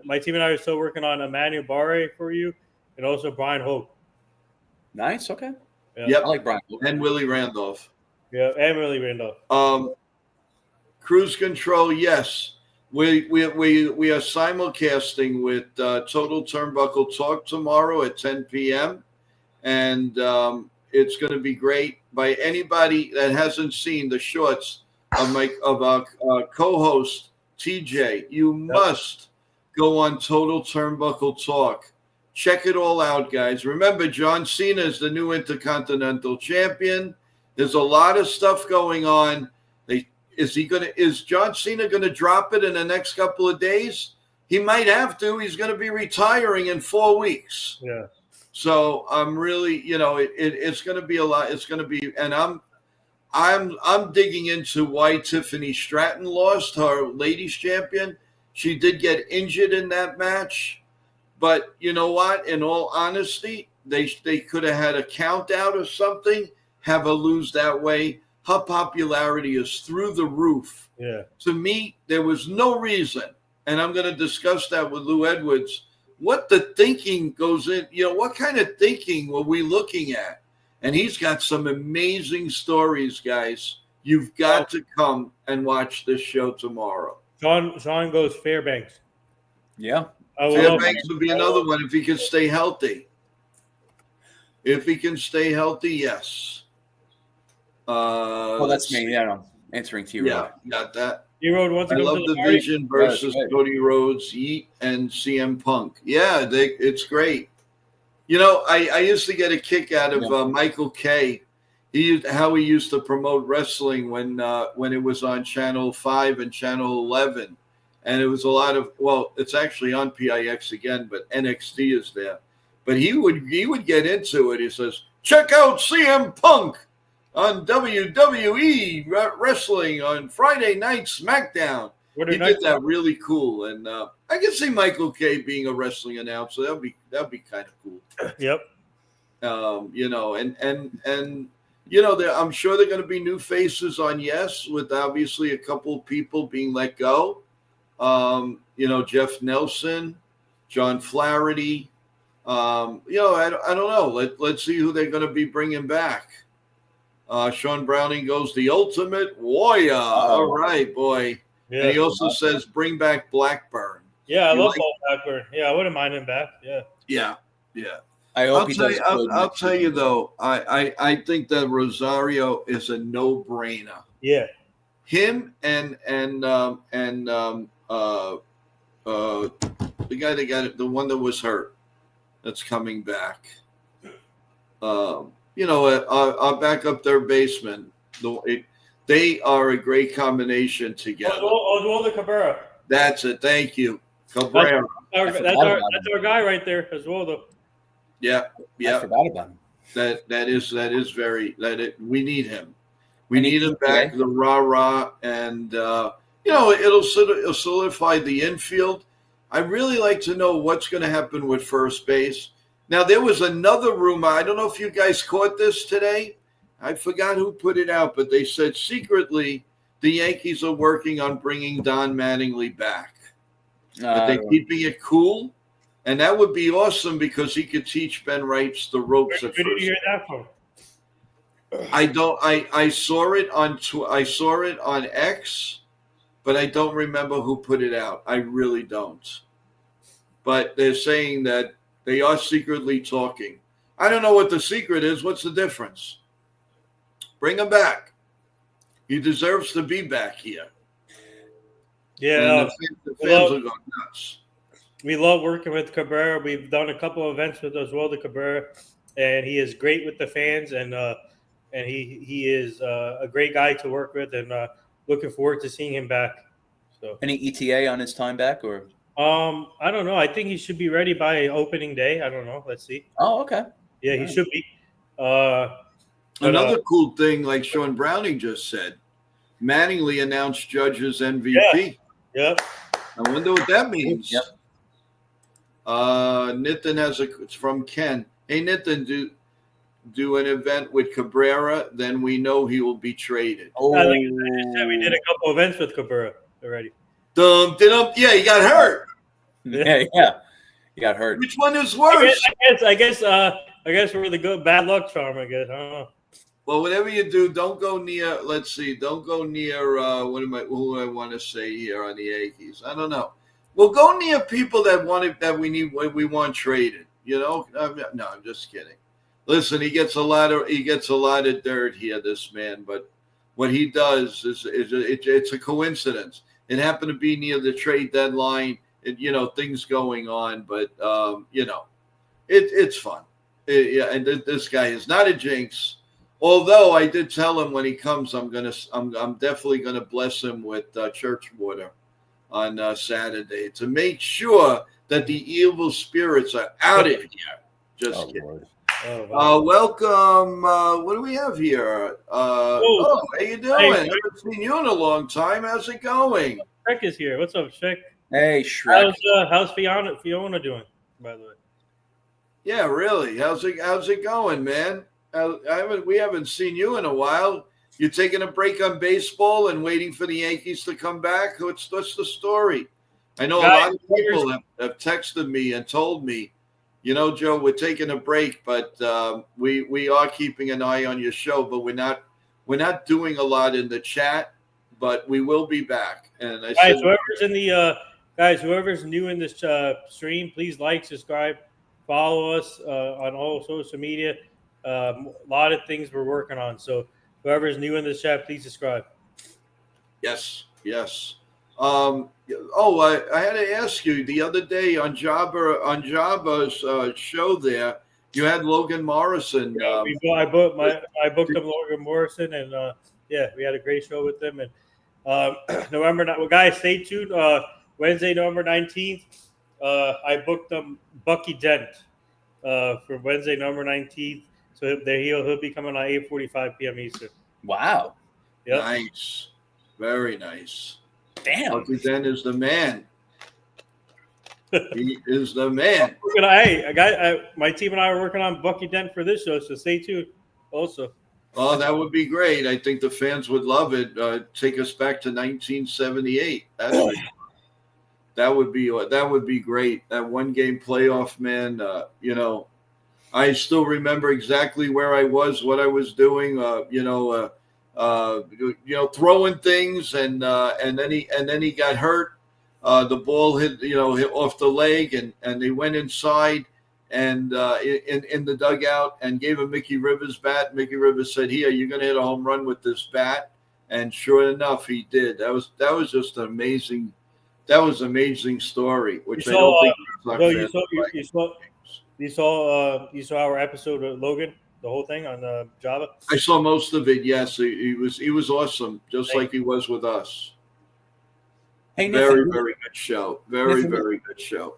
my team and I are still working on Emmanuel Barre for you, and also Brian Hope. Nice. Okay. Yeah. Yep. I like Brian Hope. And Willie Randolph. Yeah, and Willie Randolph. Cruise Control, yes. We are simulcasting with Total Turnbuckle Talk tomorrow at 10 p.m. And it's going to be great. By anybody that hasn't seen the shorts of our co-host TJ, you must go on Total Turnbuckle Talk. Check it all out, guys. Remember, John Cena is the new Intercontinental Champion. There's a lot of stuff going on. Is John Cena going to drop it in the next couple of days? He might have to. He's going to be retiring in 4 weeks. Yeah. So I'm really, it's going to be a lot. It's going to be, and I'm digging into why Tiffany Stratton lost, her ladies champion. She did get injured in that match, but you know what? In all honesty, they could have had a count out or something. Have her lose that way. Her popularity is through the roof. Yeah. To me, there was no reason, and I'm going to discuss that with Lou Edwards, what the thinking goes in, what kind of thinking were we looking at? And he's got some amazing stories, guys. You've got to come and watch this show tomorrow. Sean goes Fairbanks. Yeah. Fairbanks would be another one if he can stay healthy. If he can stay healthy, yes. That's me. Yeah, no. Answering to you. Yeah, got that. E-Road wants to I come love to the Division versus Right. Cody Rhodes, Yeet, and CM Punk. Yeah, it's great. I used to get a kick out of Michael Kay. How he used to promote wrestling when it was on Channel 5 and Channel 11. And it was a lot of, it's actually on PIX again, but NXT is there. But he would get into it. He says, check out CM Punk on WWE Wrestling on Friday Night SmackDown. He did that really cool, and I can see Michael Kay being a wrestling announcer. That'd be kind of cool. Yep. I'm sure they're going to be new faces on Yes, with obviously a couple of people being let go. Jeff Nelson, John Flaherty. I don't know. Let's see who they're going to be bringing back. Sean Browning goes the Ultimate Warrior. All right, boy. Yeah. And he also says bring back Blackburn. Yeah, I love Paul Blackburn. Yeah, I wouldn't mind him back. Yeah. I hope he does. I'll tell you though, I think that Rosario is a no-brainer. Yeah. Him and the guy that got it, the one that was hurt, that's coming back. Our backup third baseman. They are a great combination together. Oswaldo Cabrera. That's it. Thank you, Cabrera. That's our guy right there, Oswaldo. Yeah. I forgot about him. We need him. We need him back. The rah-rah, and it'll solidify the infield. I really like to know what's going to happen with first base. Now, there was another rumor. I don't know if you guys caught this today. I forgot who put it out, but they said secretly the Yankees are working on bringing Don Mattingly back. But they're keeping it cool, and that would be awesome because he could teach Ben Wrights the ropes at first. Where did you hear that from? I saw it on X, but I don't remember who put it out. I really don't. But they're saying that they are secretly talking. I don't know what the secret is. What's the difference? Bring him back. He deserves to be back here. Yeah. The fans are going nuts. We love working with Cabrera. We've done a couple of events with Oswaldo Cabrera, and he is great with the fans. And and he is a great guy to work with, and looking forward to seeing him back. So Any ETA on his time back, or? I don't know. I think he should be ready by opening day. I don't know. Let's see. Oh, okay. Yeah, he should be. But, Another cool thing, like Sean Browning just said, Mattingly announced Judge's MVP. Yep. I wonder what that means. Yep. Nitin it's from Ken. Hey, Nitin, do an event with Cabrera, then we know he will be traded. Oh, I just said we did a couple events with Cabrera already. Yeah, he got hurt. yeah. You got hurt. Which one is worse? I guess we're the good bad luck charm. I guess I don't know. Well, whatever you do, don't go near. Let's see, don't go near. Who do I want to say here on the Yankees? I don't know. Well, go near people that we want traded. You know? No, I'm just kidding. Listen, he gets a lot of dirt here, this man. But what he does is it's a coincidence. It happened to be near the trade deadline. Things going on, but it's fun. And this guy is not a jinx. Although I did tell him when he comes, I'm definitely gonna bless him with church water on Saturday to make sure that the evil spirits are out of here. Just kidding. Lord. Oh, wow. Welcome. What do we have here? How you doing? Hey, I haven't seen you in a long time. How's it going? Shrek is here. What's up, Shrek? Hey, Shrek. How's Fiona doing? By the way. Yeah, really. How's it going, man? We haven't seen you in a while. You taking a break on baseball and waiting for the Yankees to come back? What's the story? I know a lot of people have texted me and told me, Joe, we're taking a break, but we are keeping an eye on your show, but we're not doing a lot in the chat, but we will be back. And I said, whoever's new in this stream, please like, subscribe, follow us on all social media. A lot of things we're working on. So whoever's new in this chat, please subscribe. Yes. I had to ask you the other day on Jabba's show there. You had Logan Morrison. I booked him Logan Morrison, and we had a great show with him. And guys, stay tuned. Wednesday, November 19th. I booked him Bucky Dent for Wednesday, November 19th. So he'll be coming on 8:45 p.m. Eastern. Wow. Yep. Nice. Very nice. Damn. Bucky Dent is the man. He is the man. My team and I are working on Bucky Dent for this show, so stay tuned. Also. Oh, that would be great. I think the fans would love it. Take us back to 1978. That would be great. That one-game playoff, man. I still remember exactly where I was, what I was doing. Throwing things, and then he got hurt. The ball hit off the leg, and they went inside and in the dugout and gave him Mickey Rivers' bat. Mickey Rivers said, "Here, you're going to hit a home run with this bat," and sure enough, he did. That was just an amazing. That was an amazing story. Which you saw our episode with Logan, the whole thing on Java. I saw most of it. Yes, he was awesome, just like he was with us. Hey, very good show. Very good show.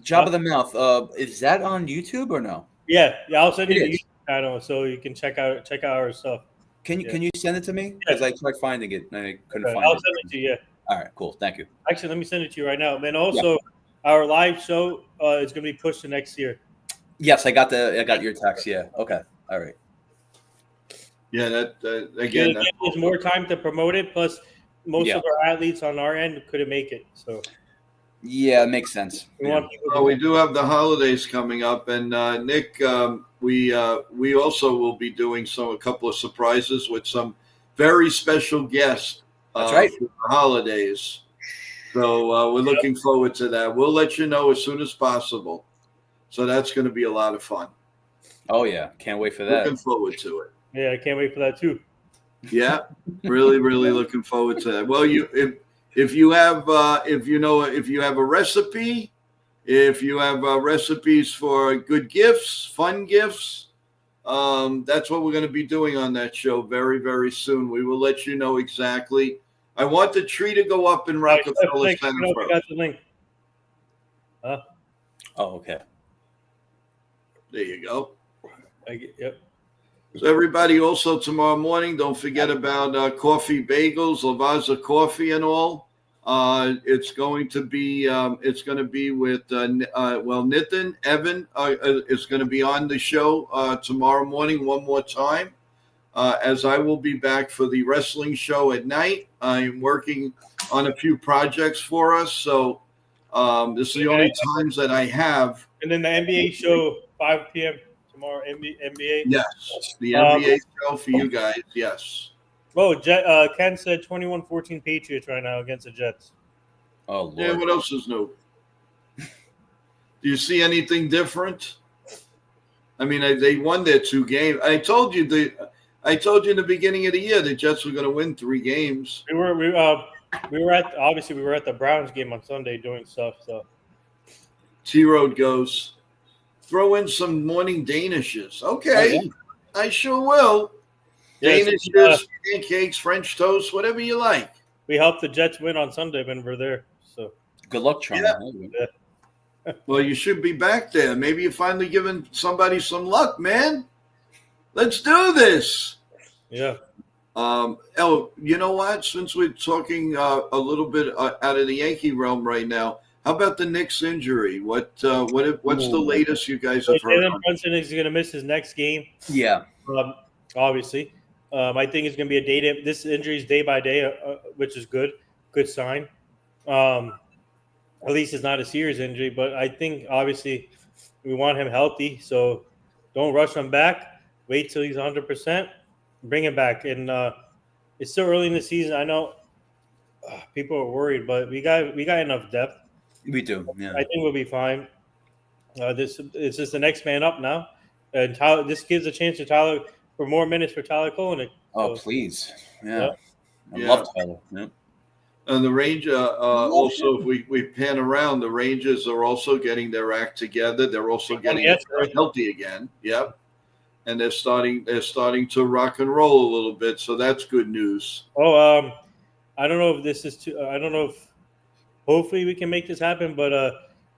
Job of the Mouth. Is that on YouTube or no? Yeah. I'll send you the YouTube channel so you can check out our stuff. Can you send it to me? Because I tried finding it and I couldn't find it. I'll send it to you. All right, cool. Thank you. Actually, let me send it to you right now. And then also, our live show is going to be pushed to next year. Yes, I got your text. Yeah. Okay. All right. Yeah, that again. There's more time to promote it. Plus, most of our athletes on our end couldn't make it. So. Yeah, it makes sense. We do have the holidays coming up, and Nick, we also will be doing a couple of surprises with some very special guests. That's right. For the holidays. So we're looking forward to that. We'll let you know as soon as possible. So that's going to be a lot of fun. Oh yeah, can't wait for that. Looking forward to it. Yeah, I can't wait for that too. Yeah, really looking forward to that. Well, if you have a recipe, if you have recipes for good gifts, fun gifts, That's what we're going to be doing on that show very, very soon. We will let you know exactly. I want the tree to go up in Rockefeller Center We first. got the link. Oh, okay. There you go. Yep. So everybody, also tomorrow morning, don't forget about coffee bagels, Lavazza Coffee, and all. It's going to be with Nitin Evan is going to be on the show tomorrow morning one more time. As I will be back for the wrestling show at night. I'm working on a few projects for us, so this is the only times that I have. And then the NBA show 5 p.m. tomorrow. NBA. Yes, the NBA show for you guys. Yes. Oh, Ken said 21-14 Patriots right now against the Jets. Oh, Lord. Yeah, what else is new? Do you see anything different? I mean, they won their 2 games. I told you in the beginning of the year the Jets were going to win 3 games. We were at the Browns game on Sunday doing stuff. So T-Road goes, throw in some morning Danishes. Okay, I sure will. Danishes, pancakes, French toast, whatever you like. We helped the Jets win on Sunday when we're there. So good luck, Charlie. Yeah. Well, you should be back there. Maybe you're finally giving somebody some luck, man. Let's do this. Yeah. You know what? Since we're talking a little bit out of the Yankee realm right now, how about the Knicks injury? What's the latest you guys have heard? Jalen Brunson is going to miss his next game. Yeah. Obviously. I think it's going to be this injury is day by day, which is good sign. At least it's not a serious injury, but I think obviously we want him healthy, so don't rush him back. Wait till he's 100%, bring him back. And it's still early in the season. I know people are worried, but we got enough depth. We do. Yeah. I think we'll be fine. It's just the next man up now, and this gives a chance to Tyler for more minutes for Tyler Koenig. Oh, please. Yeah. I love Tyler. Yeah. And the Rangers, also, if we pan around, the Rangers are also getting their act together. They're also getting healthy again. Yep. And they're starting to rock and roll a little bit. So that's good news. Oh, I don't know if this is I don't know if hopefully we can make this happen, but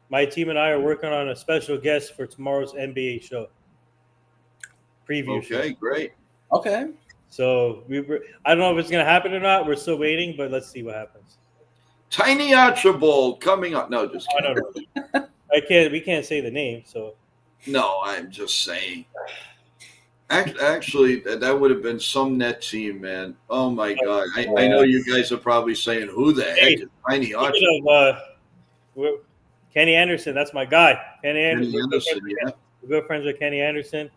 my team and I are working on a special guest for tomorrow's NBA show. Preview show. Okay, great. Okay. So I don't know if it's going to happen or not. We're still waiting, but let's see what happens. Tiny Archibald coming up. No, just kidding. I don't know. We can't say the name. So. No, I'm just saying. Actually, that would have been some net team, man. Oh my God! I know you guys are probably saying, "Who the heck is Tiny Archibald?" Kenny Anderson. That's my guy. Kenny Anderson. Yeah. We're good friends with Kenny Anderson.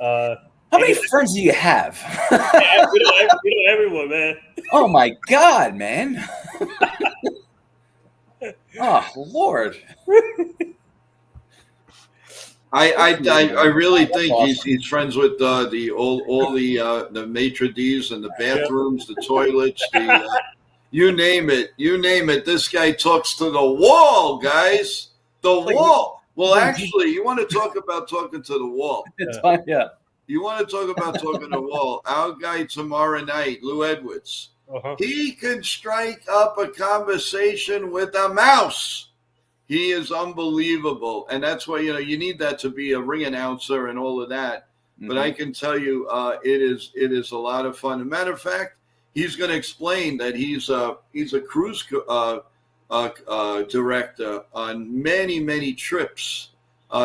How many friends do you have? We know everyone, man. Oh my God, man! Oh Lord! I really think he's friends with all the maitre d's and the bathrooms, the toilets, you name it. This guy talks to the wall, guys. The wall. Well, actually, you want to talk about talking to the wall? Yeah. You want to talk about talking to the wall? Our guy tomorrow night, Lou Edwards. He can strike up a conversation with a mouse. He is unbelievable, and that's why you need that to be a ring announcer and all of that. Mm-hmm. But I can tell you, it is a lot of fun. As a matter of fact, he's going to explain that he's a cruise director on many trips.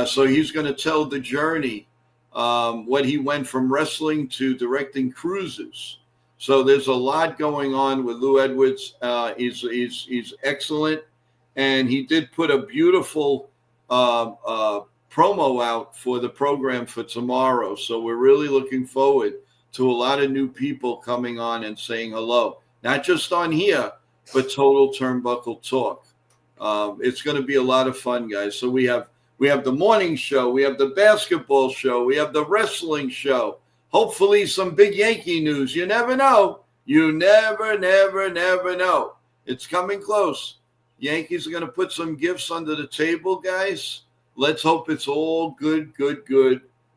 So he's going to tell the journey, what he went from wrestling to directing cruises. So there's a lot going on with Lou Edwards. He's excellent. And he did put a beautiful promo out for the program for tomorrow. So we're really looking forward to a lot of new people coming on and saying hello. Not just on here, but Total Turnbuckle Talk. It's going to be a lot of fun, guys. So we have the morning show. We have the basketball show. We have the wrestling show. Hopefully some big Yankee news. You never know. You never know. It's coming close. Yankees are going to put some gifts under the table, guys. Let's hope it's all good,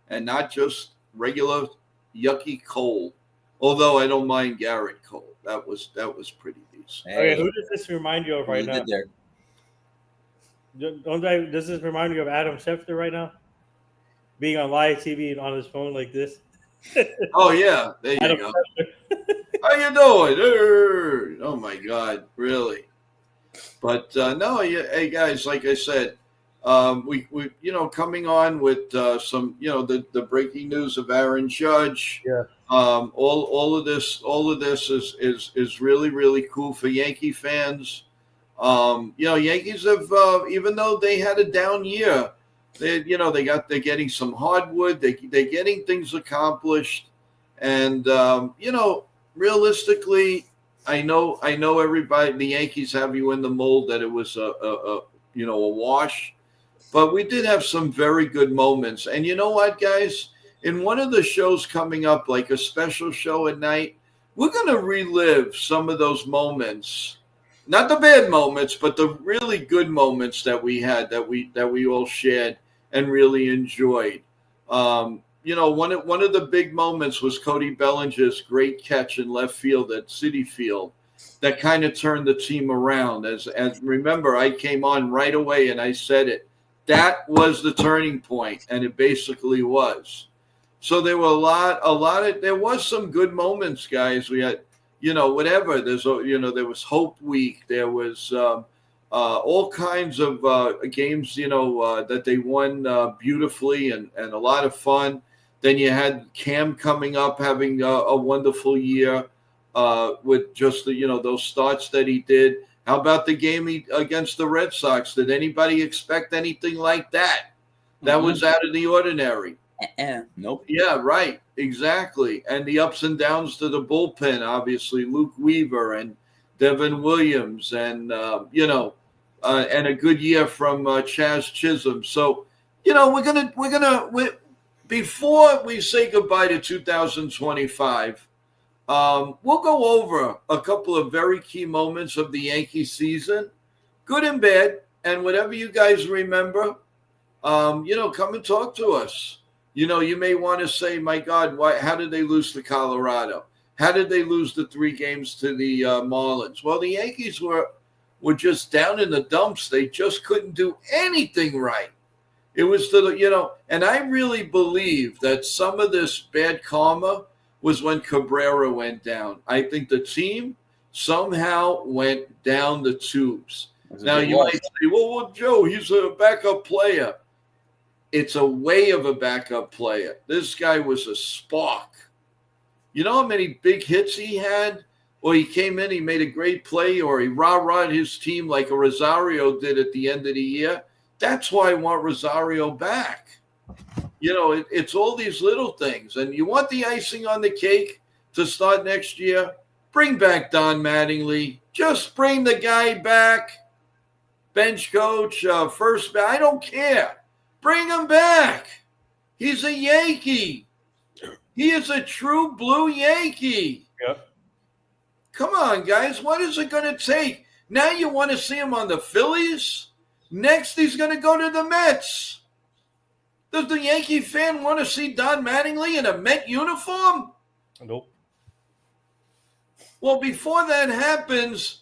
and not just regular yucky Cole. Although I don't mind Garrett Cole. That was pretty decent. Okay, who does this remind you of right now? There. Does this remind you of Adam Schefter right now? Being on live TV and on his phone like this? Oh, yeah. There you go. How you doing? Oh, my God. Really? But, no, hey, guys, like I said, we coming on with some, the breaking news of Aaron Judge. Yeah. All of this is really, really cool for Yankee fans. Yankees have, even though they had a down year, they're getting some hardwood. They're getting things accomplished, and realistically, I know everybody. The Yankees have you in the mold that it was a wash, but we did have some very good moments. And you know what, guys? In one of the shows coming up, like a special show at night, we're going to relive some of those moments. Not the bad moments, but the really good moments that we had, that we all shared and really enjoyed. One of the big moments was Cody Bellinger's great catch in left field at Citi Field that kind of turned the team around. As remember, I came on right away and I said it. That was the turning point, and it basically was. So there were there was some good moments, guys. We had, whatever. There was Hope Week. There was all kinds of games, that they won beautifully and a lot of fun. Then you had Cam coming up, having a wonderful year with just those starts that he did. How about the game against the Red Sox? Did anybody expect anything like that? That was out of the ordinary. Nope. Yeah, right. Exactly. And the ups and downs to the bullpen, obviously, Luke Weaver and Devin Williams and, and a good year from Chaz Chisholm. So, before we say goodbye to 2025, we'll go over a couple of very key moments of the Yankee season, good and bad, and whatever you guys remember, come and talk to us. You may want to say, my God, how did they lose to Colorado? How did they lose the 3 games to the Marlins? Well, the Yankees were just down in the dumps. They just couldn't do anything right. It was and I really believe that some of this bad karma was when Cabrera went down. I think the team somehow went down the tubes. Now, you might say, well, Joe, he's a backup player. It's a way of a backup player. This guy was a spark. You know how many big hits he had? Or he came in, he made a great play, or he rah-rahed his team like a Rosario did at the end of the year. That's why I want Rosario back. It's all these little things. And you want the icing on the cake to start next year? Bring back Don Mattingly. Just bring the guy back. Bench coach, first, I don't care. Bring him back. He's a Yankee. He is a true blue Yankee. Yep. Come on, guys. What is it going to take? Now you want to see him on the Phillies? Next, he's going to go to the Mets. Does the Yankee fan want to see Don Mattingly in a Met uniform? Nope. Well, before that happens,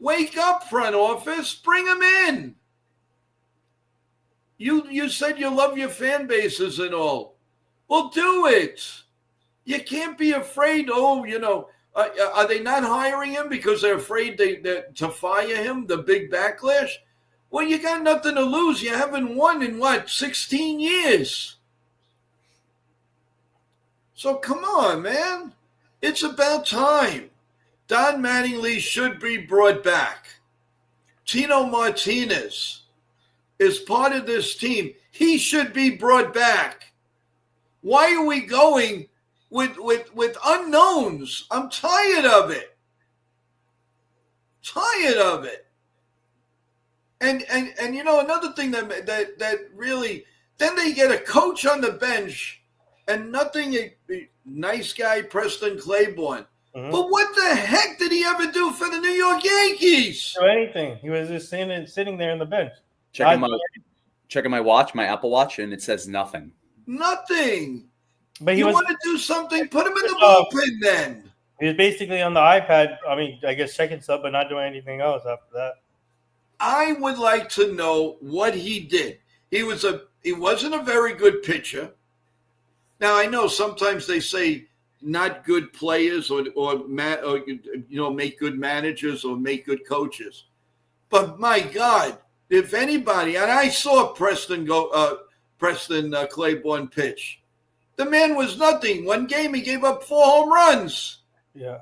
wake up, front office. Bring him in. You said you love your fan bases and all. Well, do it. You can't be afraid. Are they not hiring him because they're afraid to fire him, the big backlash? Well, you got nothing to lose. You haven't won in, 16 years? So come on, man. It's about time. Don Mattingly should be brought back. Tino Martinez is part of this team. He should be brought back. Why are we going with unknowns? I'm tired of it. And another thing that really, then they get a coach on the bench and nothing. Nice guy Preston Claiborne. Mm-hmm. But what the heck did he ever do for the New York Yankees? Do anything. He was just sitting there on the bench. Checking my watch, my Apple Watch, and it says nothing. Nothing. But You want to do something? Put him in the bullpen then. He was basically on the iPad. I mean, I guess checking stuff, but not doing anything else after that. I would like to know what he did. He wasn't a very good pitcher. Now I know sometimes they say not good players or make good managers or make good coaches. But my God, if anybody, and I saw Preston Claiborne pitch. The man was nothing. One game he gave up 4 home runs. Yeah.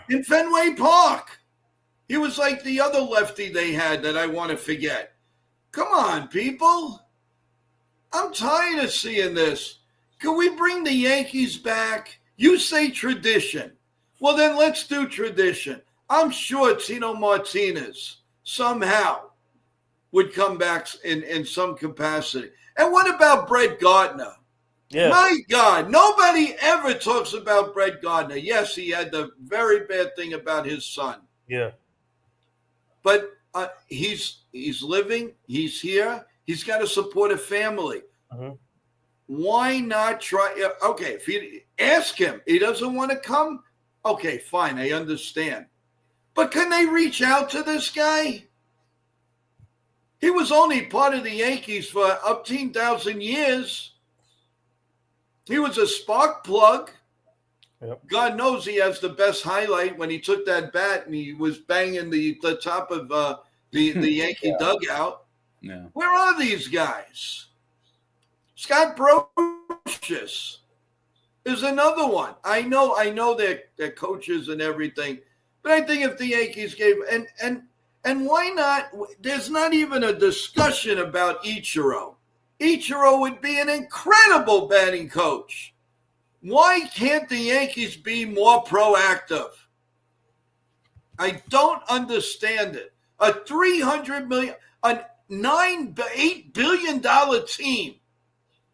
In Fenway Park. He was like the other lefty they had that I want to forget. Come on, people. I'm tired of seeing this. Can we bring the Yankees back? You say tradition. Well, then let's do tradition. I'm sure Tino Martinez somehow would come back in some capacity. And what about Brett Gardner? Yeah. My God, nobody ever talks about Brett Gardner. Yes, he had the very bad thing about his son. Yeah. But he's living. He's here. He's got to support a family. Uh-huh. Why not try? Okay, if you ask him, he doesn't want to come. Okay, fine, I understand. But can they reach out to this guy? He was only part of the Yankees for 18,000 years. He was a spark plug. Yep. God knows he has the best highlight when he took that bat and he was banging the top of the Yankee dugout. Yeah. Where are these guys? Scott Brocious is another one. I know they're coaches and everything, but I think if the Yankees gave and why not? There's not even a discussion about Ichiro. Ichiro would be an incredible batting coach. Why can't the Yankees be more proactive? I don't understand it. A $300 million, $8 billion team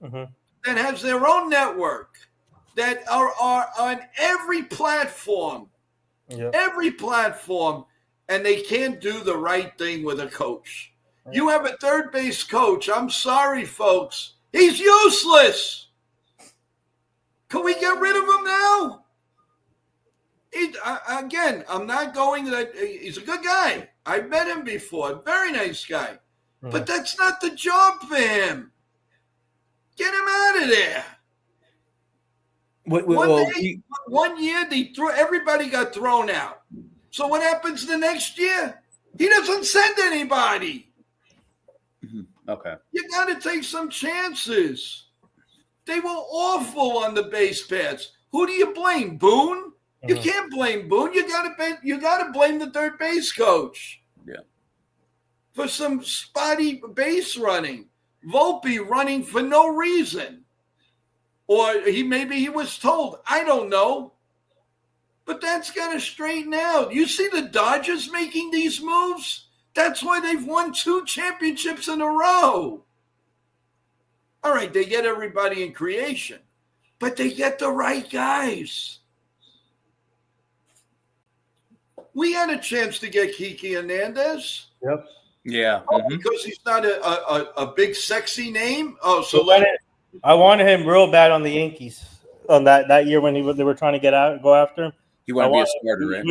that has their own network, that are on every platform, and they can't do the right thing with a coach. You have a third base coach. I'm sorry, folks. He's useless. Can we get rid of him now? Again, I'm not going that he's a good guy. I've met him before. Very nice guy. But that's not the job for him. Get him out of there. One year, everybody got thrown out. So what happens the next year? He doesn't send anybody. Okay. You got to take some chances. They were awful on the base paths. Who do you blame? Boone? You can't blame Boone. You got to blame the third base coach. Yeah. For some spotty base running. Volpe running for no reason. Or maybe he was told. I don't know. But that's got to straighten out. You see the Dodgers making these moves? That's why they've won 2 championships in a row. All right, they get everybody in creation, but they get the right guys. We had a chance to get Kiki Hernandez. Yep. Yeah. Because he's not a big, sexy name. Oh, so I wanted him real bad on the Yankees on that year when they were trying to go after him. He wanted to be a starter, right?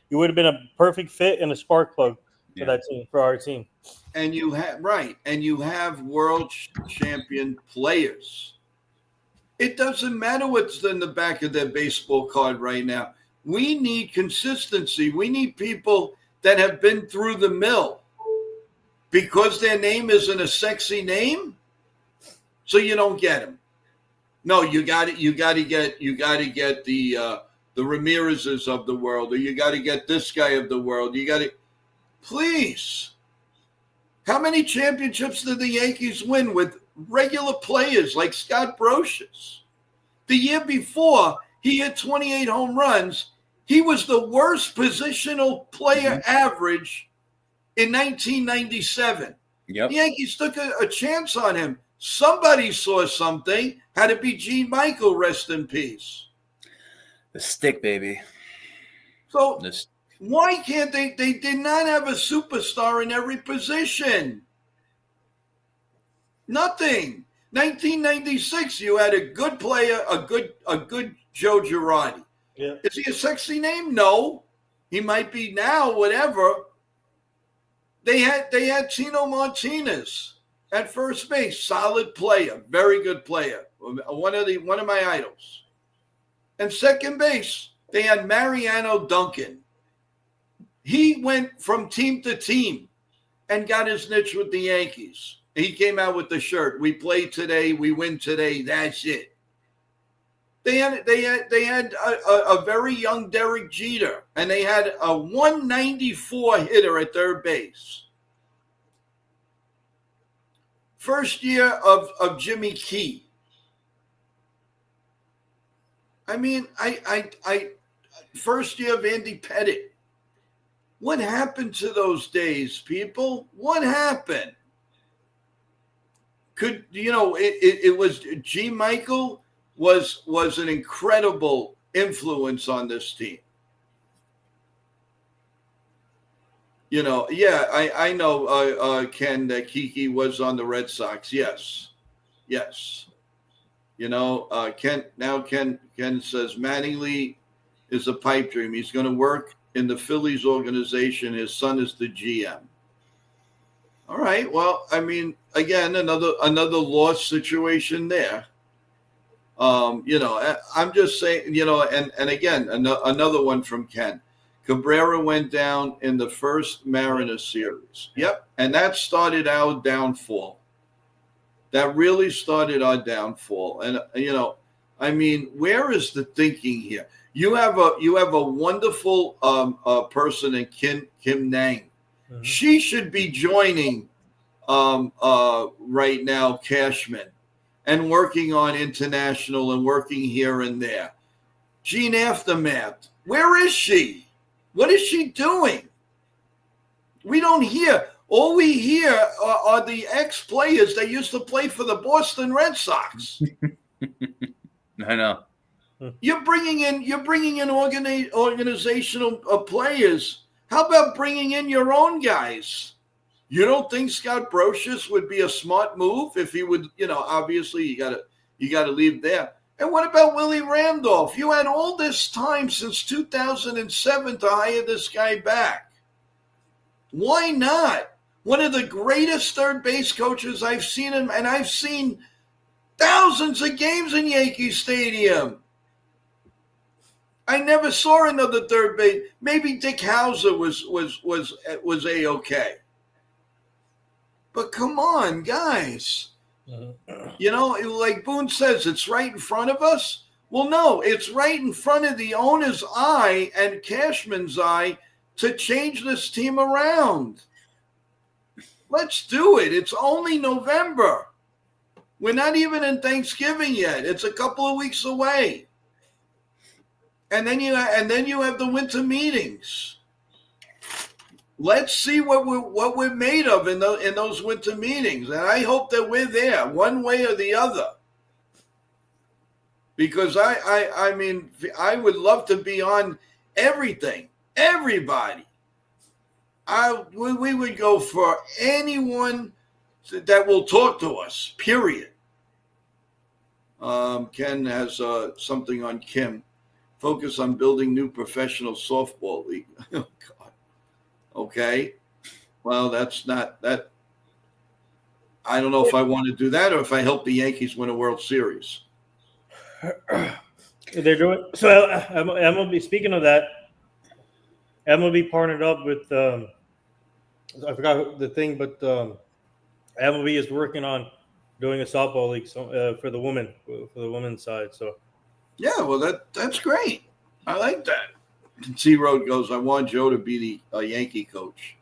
He would have been a perfect fit and a spark plug for that team, for our team. And you have world champion players. It doesn't matter what's in the back of their baseball card right now. We need consistency. We need people that have been through the mill. Because their name isn't a sexy name, so you don't get them. No, you got to get the Ramirez's of the world, or you got to get this guy of the world. You got to, please. How many championships did the Yankees win with regular players like Scott Brocious? The year before, he had 28 home runs. He was the worst positional player average in 1997. Yep. The Yankees took a chance on him. Somebody saw something. Had to be Gene Michael, rest in peace. The stick, baby. So why can't they? They did not have a superstar in every position. Nothing. 1996, you had a good player, a good Joe Girardi. Yeah. Is he a sexy name? No. He might be now, whatever. They had Tino Martinez at first base, solid player, very good player, one of my idols. And second base, they had Mariano Duncan. He went from team to team and got his niche with the Yankees. He came out with the shirt. We play today, we win today. That's it. They had a very young Derek Jeter, and they had a 194 hitter at third base. First year of Jimmy Key. I mean, I first year of Andy Pettit. What happened to those days, people? What happened? It was G. Michael was an incredible influence on this team. I know, Ken, that Kiki was on the Red Sox. Yes. Ken says Mattingly is a pipe dream. He's going to work in the Phillies organization. His son is the GM. All right. Well, I mean, again, another lost situation there. I'm just saying, and again, another one from Ken. Cabrera went down in the first Mariners series. Yep. And that started our downfall. That really started our downfall. And, I mean, where is the thinking here? You have a wonderful person in Kim Nang. Mm-hmm. She should be joining right now Cashman and working on international and working here and there. Gene Aftermath, where is she? What is she doing? We don't hear. All we hear are the ex-players that used to play for the Boston Red Sox. I know. You're bringing in organizational players. How about bringing in your own guys? You don't think Scott Brocious would be a smart move if he would? Obviously you got to leave there. And what about Willie Randolph? You had all this time since 2007 to hire this guy back. Why not? One of the greatest third base coaches I've seen him, and I've seen thousands of games in Yankee Stadium. I never saw another third base. Maybe Dick Hauser was A-okay. But come on, guys. Like Boone says, it's right in front of us. Well, no, it's right in front of the owner's eye and Cashman's eye to change this team around. Let's do it. It's only November. We're not even in Thanksgiving yet. It's a couple of weeks away. And then you have the winter meetings. Let's see what we're made of in those winter meetings, and I hope that we're there one way or the other. Because I mean, I would love to be on everything, everybody. We would go for anyone that will talk to us. Period. Ken has something on Kim. Focus on building new professional softball league. Oh, God. Okay. Well, that's not that. I don't know if I want to do that or if I help the Yankees win a World Series. They're doing so. MLB. Speaking of that, MLB partnered up with. I forgot the thing, but MLB is working on doing a softball league for the women's side. So. Yeah, well, that's great. I like that. C Road goes, I want Joe to be the Yankee coach.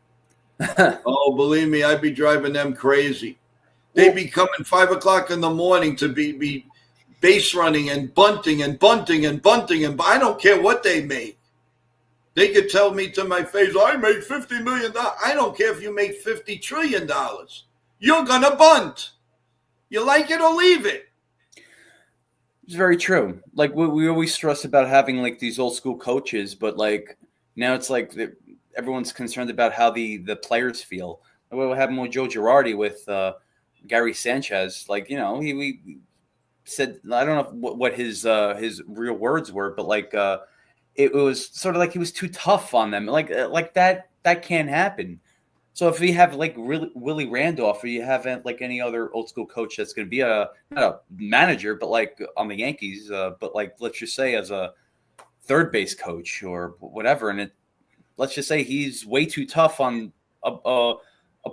Oh, believe me, I'd be driving them crazy. They'd be coming 5 o'clock in the morning to be base running and bunting and bunting and bunting. And I don't care what they make. They could tell me to my face, I make $50 million. I don't care if you make $50 trillion. You're going to bunt. You like it or leave it. It's very true. Like we always stress about having like these old school coaches, but like now it's like everyone's concerned about how the players feel. What happened with Joe Girardi with Gary Sanchez, like, we said, I don't know what his real words were, but like it was sort of like he was too tough on them, like that can't happen. So if we have like Willie Randolph, or you have like any other old school coach that's going to be not a manager, but like on the Yankees, but like let's just say as a third base coach or whatever, and let's just say he's way too tough on a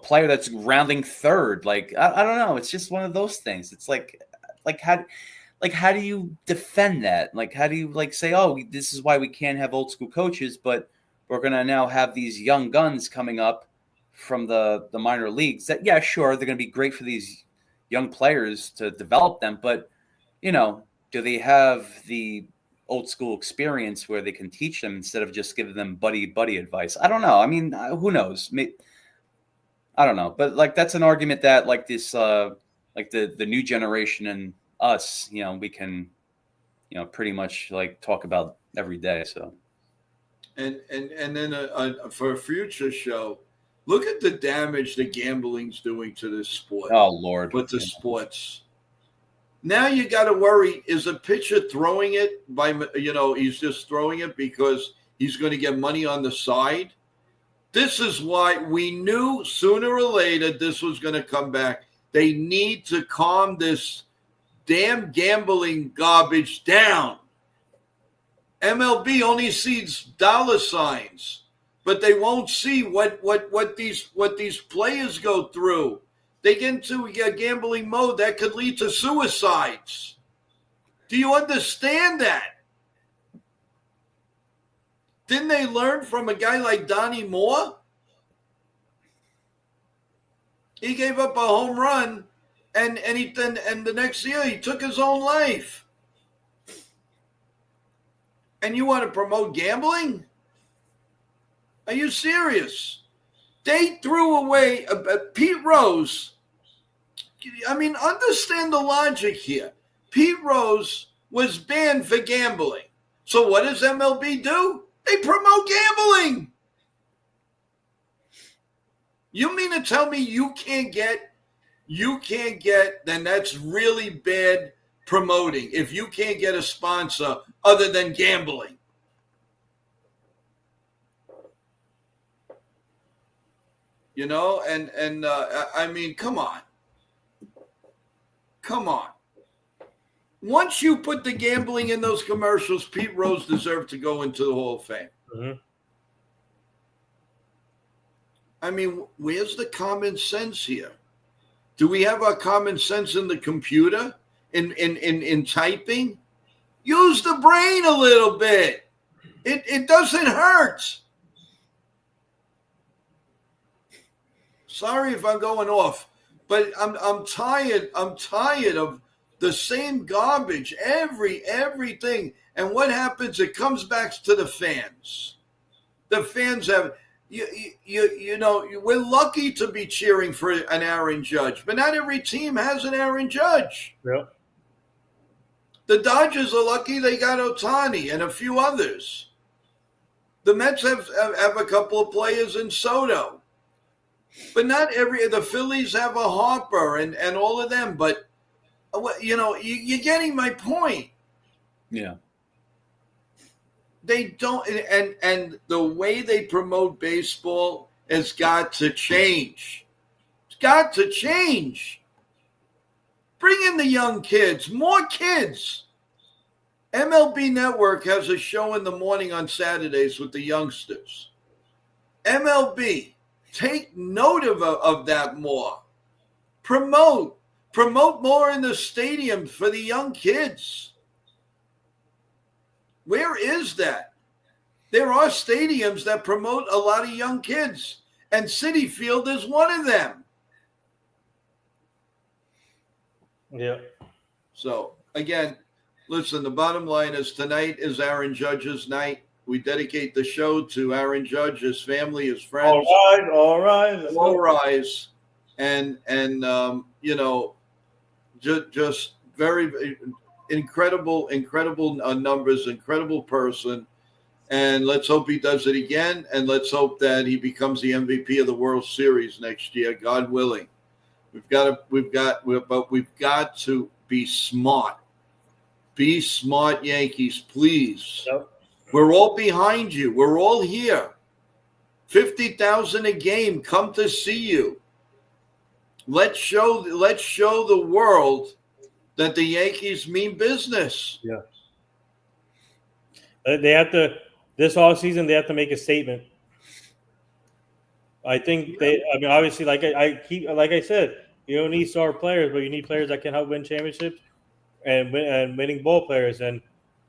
player that's rounding third. Like I don't know, it's just one of those things. It's like how do you defend that? Like how do you like say, oh, this is why we can't have old school coaches, but we're going to now have these young guns coming up from the minor leagues that, yeah, sure, they're going to be great for these young players to develop them, but do they have the old school experience where they can teach them instead of just giving them buddy advice? I don't know. I mean, who knows? I don't know, but like that's an argument that like this like the new generation and us, we can pretty much like talk about every day. So and then for a future show, look at the damage that gambling's doing to this sport. Oh, Lord. But the sports. Now you got to worry, is a pitcher throwing it he's just throwing it because he's going to get money on the side? This is why we knew sooner or later this was going to come back. They need to calm this damn gambling garbage down. MLB only sees dollar signs, but they won't see what these players go through. They get into a gambling mode that could lead to suicides. Do you understand that? Didn't they learn from a guy like Donnie Moore? He gave up a home run, and the next year he took his own life. And you want to promote gambling? Are you serious? They threw away Pete Rose. I mean, understand the logic here. Pete Rose was banned for gambling. So what does MLB do? They promote gambling. You mean to tell me you can't get, then that's really bad promoting if you can't get a sponsor other than gambling. I mean, come on. Once you put the gambling in those commercials, Pete Rose deserved to go into the Hall of Fame. Mm-hmm. I mean, where's the common sense here? Do we have our common sense in the computer, in typing? Use the brain a little bit. It doesn't hurt. Sorry if I'm going off, but I'm tired. I'm tired of the same garbage, everything. And what happens? It comes back to the fans. The fans have, we're lucky to be cheering for an Aaron Judge, but not every team has an Aaron Judge. Yeah. The Dodgers are lucky they got Ohtani and a few others. The Mets have a couple of players in Soto. But not the Phillies have a Harper and all of them. But, you're getting my point. Yeah. They don't, and the way they promote baseball has got to change. It's got to change. Bring in the young kids, more kids. MLB Network has a show in the morning on Saturdays with the youngsters. MLB, take note of that more. Promote more in the stadium for the young kids. Where is that? There are stadiums that promote a lot of young kids, and Citi Field is one of them. Yeah. So, again, listen, the bottom line is tonight is Aaron Judge's night. We dedicate the show to Aaron Judge, his family, his friends. All right. All rise. And just very incredible numbers, incredible person. And let's hope he does it again. And let's hope that he becomes the MVP of the World Series next year, God willing. But we've got to be smart. Be smart, Yankees, please. Yep. We're all behind you. We're all here. 50,000 a game. Come to see you. Let's show the world that the Yankees mean business. Yeah. They have to this all season. They have to make a statement. I think I mean, obviously, like I said, you don't need star players, but you need players that can help win championships and winning ball players. And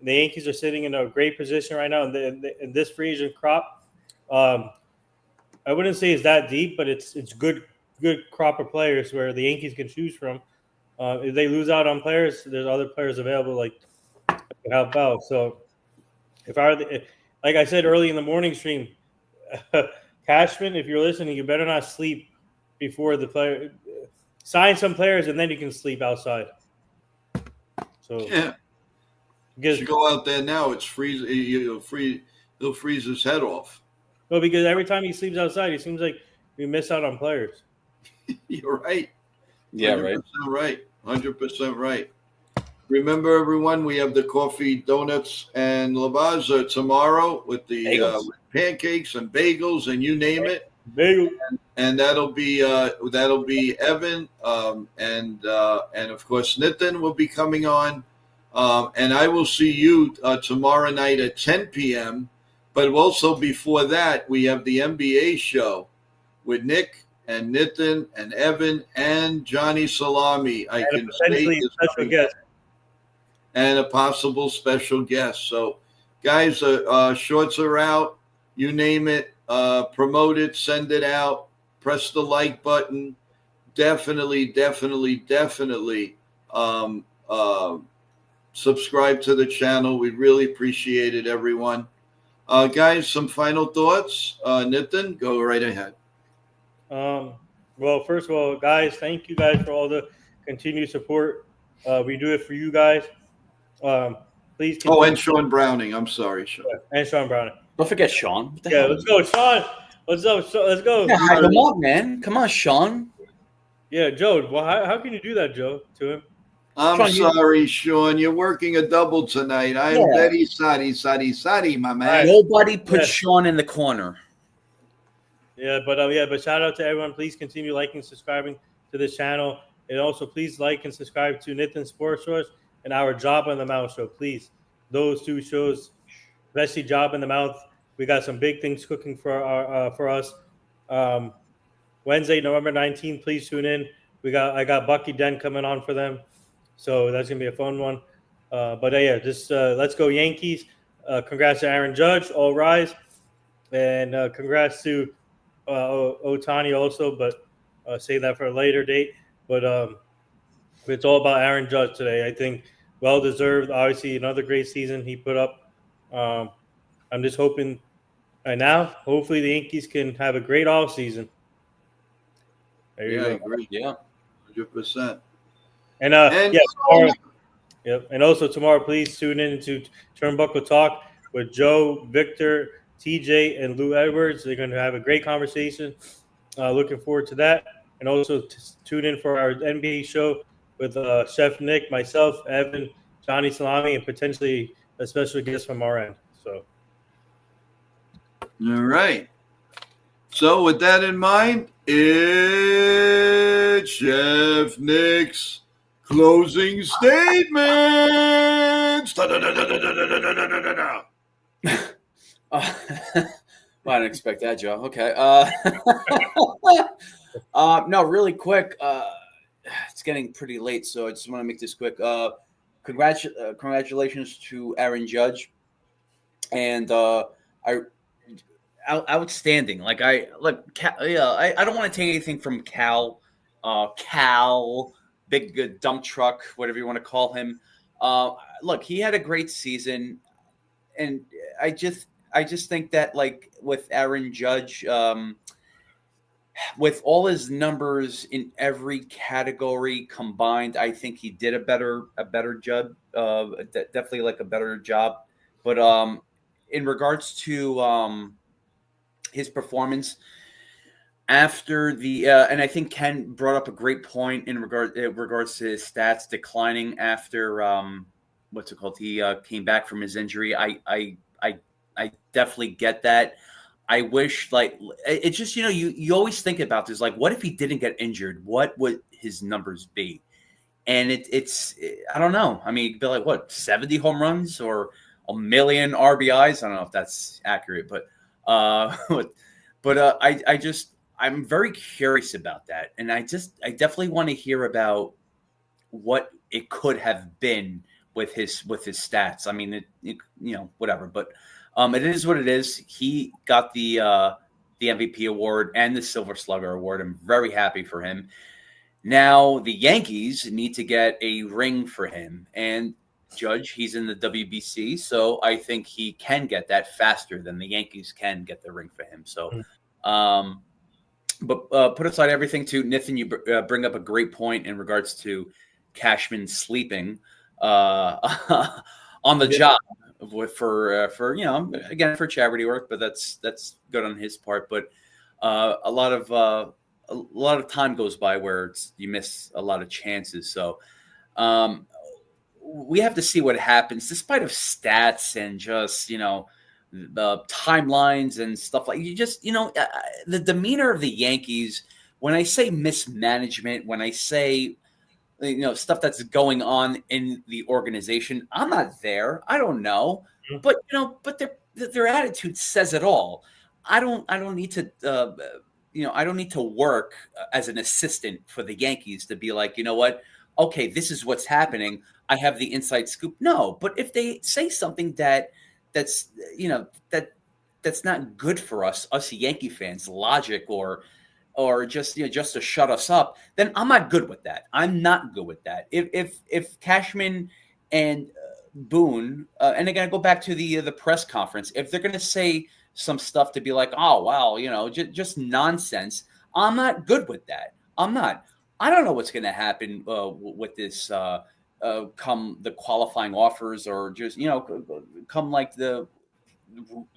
the Yankees are sitting in a great position right now in this free agent crop. I wouldn't say it's that deep, but it's good crop of players where the Yankees can choose from. If they lose out on players, there's other players available like to help out. So like I said early in the morning stream, Cashman, if you're listening, you better not sleep before the player. Sign some players, and then you can sleep outside. So yeah, you should go out there now. It's freeze. He'll freeze his head off. No, because every time he sleeps outside, he seems like we miss out on players. You're right. Yeah, right. 100% right. Remember, everyone, we have the coffee, donuts, and lavazza tomorrow with the with pancakes and bagels and you name it. Bagel. And that'll be Evan and of course Nitin will be coming on. And I will see you tomorrow night at 10 p.m. But also before that, we have the NBA show with Nick and Nitin and Evan and Johnny Salami. I can say special guest. And a possible special guest. So, guys, shorts are out. You name it. Promote it. Send it out. Press the like button. Definitely subscribe to the channel. We really appreciate it, everyone. Guys, some final thoughts. Nitin, go right ahead. Well, first of all, guys, thank you guys for all the continued support. We do it for you guys. Please. Oh, and Sean Browning. I'm sorry, Sean. And Sean Browning. Don't forget Sean. Yeah, let's go, Sean. What's up? Let's go. Yeah, hype him up, man. Come on, Sean. Yeah, Joe. Well, how can you do that, Joe, to him? I'm sorry, Sean. You're working a double tonight. I'm very sorry, my man. Nobody put Sean in the corner. Yeah, but shout out to everyone. Please continue liking, subscribing to this channel, and also please like and subscribe to Nitin Sports Source and our Job in the Mouth show. Please, those two shows, especially Job in the Mouth. We got some big things cooking for us. Wednesday, November 19th. Please tune in. I got Bucky Den coming on for them, so that's gonna be a fun one. Let's go Yankees. Congrats to Aaron Judge. All rise, and congrats to Ohtani also, but save that for a later date. But it's all about Aaron Judge today. I think well deserved. Obviously, another great season he put up. I'm just hoping right now, hopefully the Yankees can have a great off season. There you go. I agree. Yeah, 100%. And tomorrow, yep. And also tomorrow, please tune in to Turnbuckle Talk with Joe, Victor, TJ, and Lou Edwards. They're going to have a great conversation. Looking forward to that. And also tune in for our NBA show with Chef Nick, myself, Evan, Johnny Salami, and potentially a special guest from our end. So, all right. So with that in mind, it's Chef Nick's closing statements. I didn't expect that, Joe. Okay. No, really quick. It's getting pretty late, so I just want to make this quick. Congratulations to Aaron Judge, and outstanding. I don't want to take anything from Cal, big dump truck, whatever you want to call him. Look, he had a great season, and I just think that with Aaron Judge, with all his numbers in every category combined, I think he did a better job. Definitely a better job. But in regards to his performance, after the and I think Ken brought up a great point in regards to his stats declining after what's it called? He came back from his injury. I definitely get that. I wish like it's just you always think about this like what if he didn't get injured? What would his numbers be? And it's I don't know. I mean, it'd be like what 70 home runs or a million RBIs. I don't know if that's accurate, but I'm very curious about that, and I definitely want to hear about what it could have been with his stats. I mean, whatever, but it is what it is. He got the MVP award and the Silver Slugger award. I'm very happy for him. Now the Yankees need to get a ring for him, and Judge, he's in the WBC, so I think he can get that faster than the Yankees can get the ring for him. So, but put aside everything too, Nathan, you bring up a great point in regards to Cashman sleeping on the job for again for charity work, but that's good on his part. But a lot of time goes by where you miss a lot of chances. So we have to see what happens, despite of stats and just the timelines and stuff like the demeanor of the Yankees. When I say mismanagement, when I say stuff that's going on in the organization, I'm not there. I don't know, but their attitude says it all. I don't need to I don't need to work as an assistant for the Yankees to be like, you know what? Okay, this is what's happening. I have the inside scoop. No, but if they say something that's not good for us Yankee fans, logic or just just to shut us up, then I'm not good with that. I'm not good with that. If Cashman and Boone, and again, I go back to the press conference, if they're going to say some stuff to be like, oh, wow, just nonsense, I'm not good with that. I'm not. I don't know what's going to happen with this come the qualifying offers or just, come like the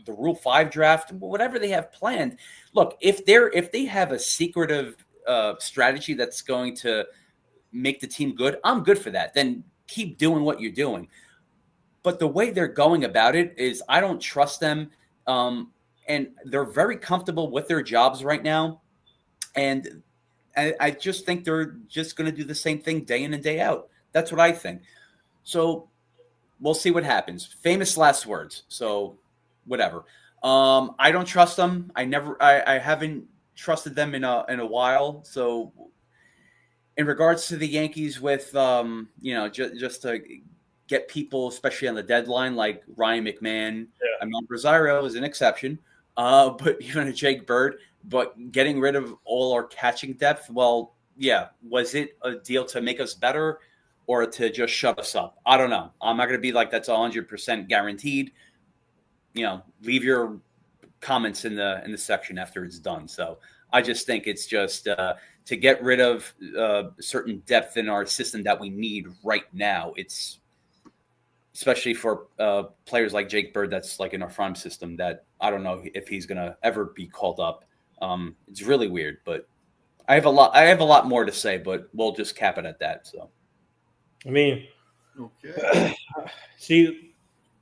Rule 5 draft, whatever they have planned. Look, if they have a secretive strategy that's going to make the team good, I'm good for that. Then keep doing what you're doing. But the way they're going about it is I don't trust them. And they're very comfortable with their jobs right now. And I just think they're just going to do the same thing day in and day out. That's what I think. So we'll see what happens. Famous last words. So whatever. I don't trust them. I haven't trusted them in a while. So in regards to the Yankees with, just to get people, especially on the deadline, like Ryan McMahon. I mean, Rosario is an exception, but even a Jake Bird. But getting rid of all our catching depth, well, yeah, was it a deal to make us better or to just shut us up? I don't know. I'm not going to be like that's 100% guaranteed. Leave your comments in the section after it's done. So I just think it's just to get rid of certain depth in our system that we need right now. It's especially for players like Jake Bird, that's like in our farm system that I don't know if he's going to ever be called up. It's really weird, but I have a lot more to say, but we'll just cap it at that. So, I mean, okay. See,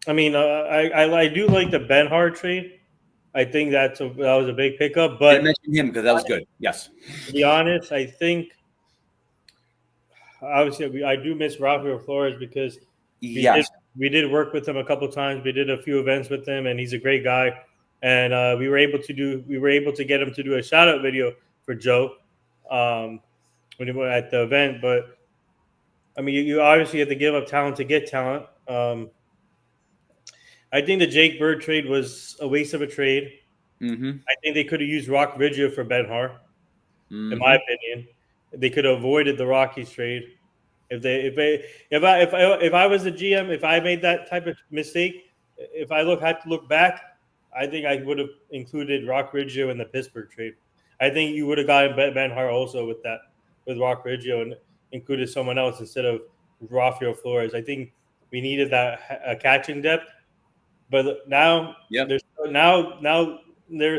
I mean, I do like the Ben Hart trade. I think that was a big pickup, but I mentioned him because that was good. Yes. To be honest, I think obviously I do miss Rafael Flores because we did work with him a couple of times. We did a few events with him, and he's a great guy. And we were able to get him to do a shout out video for Joe when he went at the event. But I mean, you obviously have to give up talent to get talent. I think the Jake Bird trade was a waste of a trade. Mm-hmm. I think they could have used Rock Riggio for Ben Hart. Mm-hmm. In my opinion, they could have avoided the Rockies trade. If I was the GM, if I made that type of mistake, if I had to look back, I think I would have included Rock Riggio in the Pittsburgh trade. I think you would have gotten Ben Hart also with Rock Riggio and included someone else instead of Rafael Flores. I think we needed that catching depth, but now they're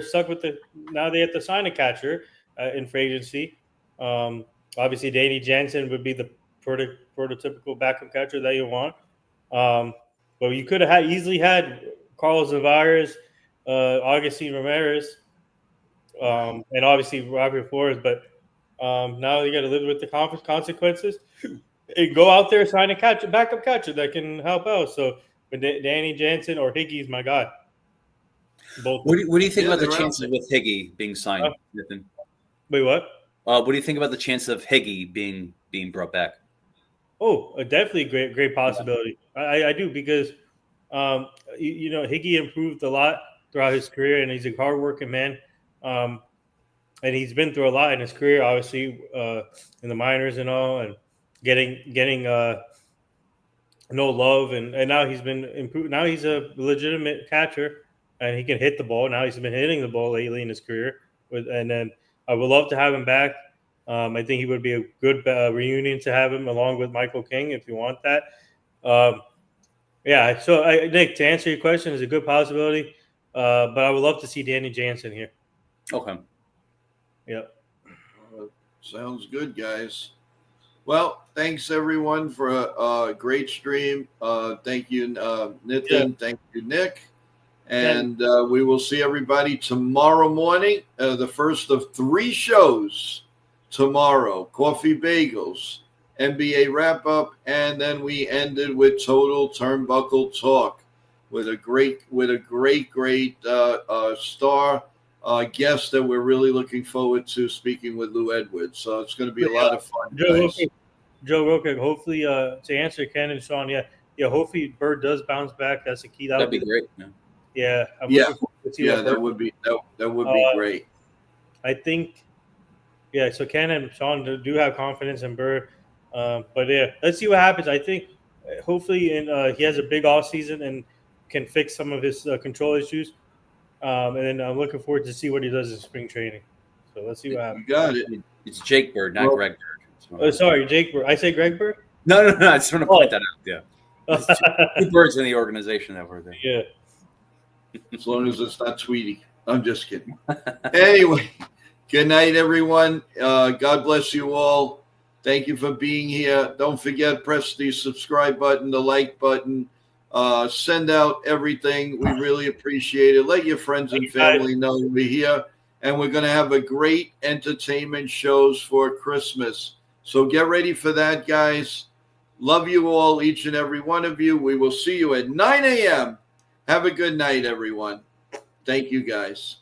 stuck with now they have to sign a catcher. in free agency. Obviously, Danny Jansen would be the prototypical backup catcher that you want. But you could have easily had Carlos Tavares, Augustine Ramirez, and obviously Robert Flores. But now you got to live with the consequences. And go out there, sign a backup catcher that can help out. So, Danny Jansen or Higgy's my guy. Both. What do you think about the they're out chances there. with Higgy being signed, Nathan? Wait, what? What do you think about the chance of Higgy being brought back? Oh, definitely great possibility. I do because Higgy improved a lot throughout his career, and he's a hardworking man. And he's been through a lot in his career, obviously in the minors and all, and getting no love, and now he's been improved. Now he's a legitimate catcher, and he can hit the ball. Now he's been hitting the ball lately in his career. And then I would love to have him back. I think he would be a good reunion to have him along with Michael King if you want that. Yeah, so Nick, to answer your question, is a good possibility, but I would love to see Danny Jansen here. Okay. Yeah. Sounds good, guys. Well, thanks everyone for a great stream. Thank you, Nitin. Yeah. Thank you, Nick. And we will see everybody tomorrow morning. The first of 3 shows tomorrow. Coffee Bagels, NBA Wrap-Up, and then we ended with Total Turnbuckle Talk with a great star guest that we're really looking forward to speaking with Lou Edwards. So it's going to be a lot of fun, guys. Joe, real quick, hopefully to answer Ken and Sean, hopefully Bird does bounce back. That's the key. That'd be great. Yeah. That would be great. I think, so Ken and Sean do have confidence in Bird. But let's see what happens. I think hopefully he has a big off season and can fix some of his control issues. And then I'm looking forward to see what he does in spring training. So let's see what happens. You got it. It's Jake Bird, not Greg Bird. Sorry, Jake Bird. I say Greg Bird? No. I just want to point that out. Yeah. There's two birds in the organization that were there. Yeah. As long as it's not Tweety. I'm just kidding. Anyway, good night, everyone. God bless you all. Thank you for being here. Don't forget, press the subscribe button, the like button. Send out everything. We really appreciate it. Let your friends and family know we're here. And we're going to have a great entertainment shows for Christmas. So get ready for that, guys. Love you all, each and every one of you. We will see you at 9 a.m. Have a good night, everyone. Thank you, guys.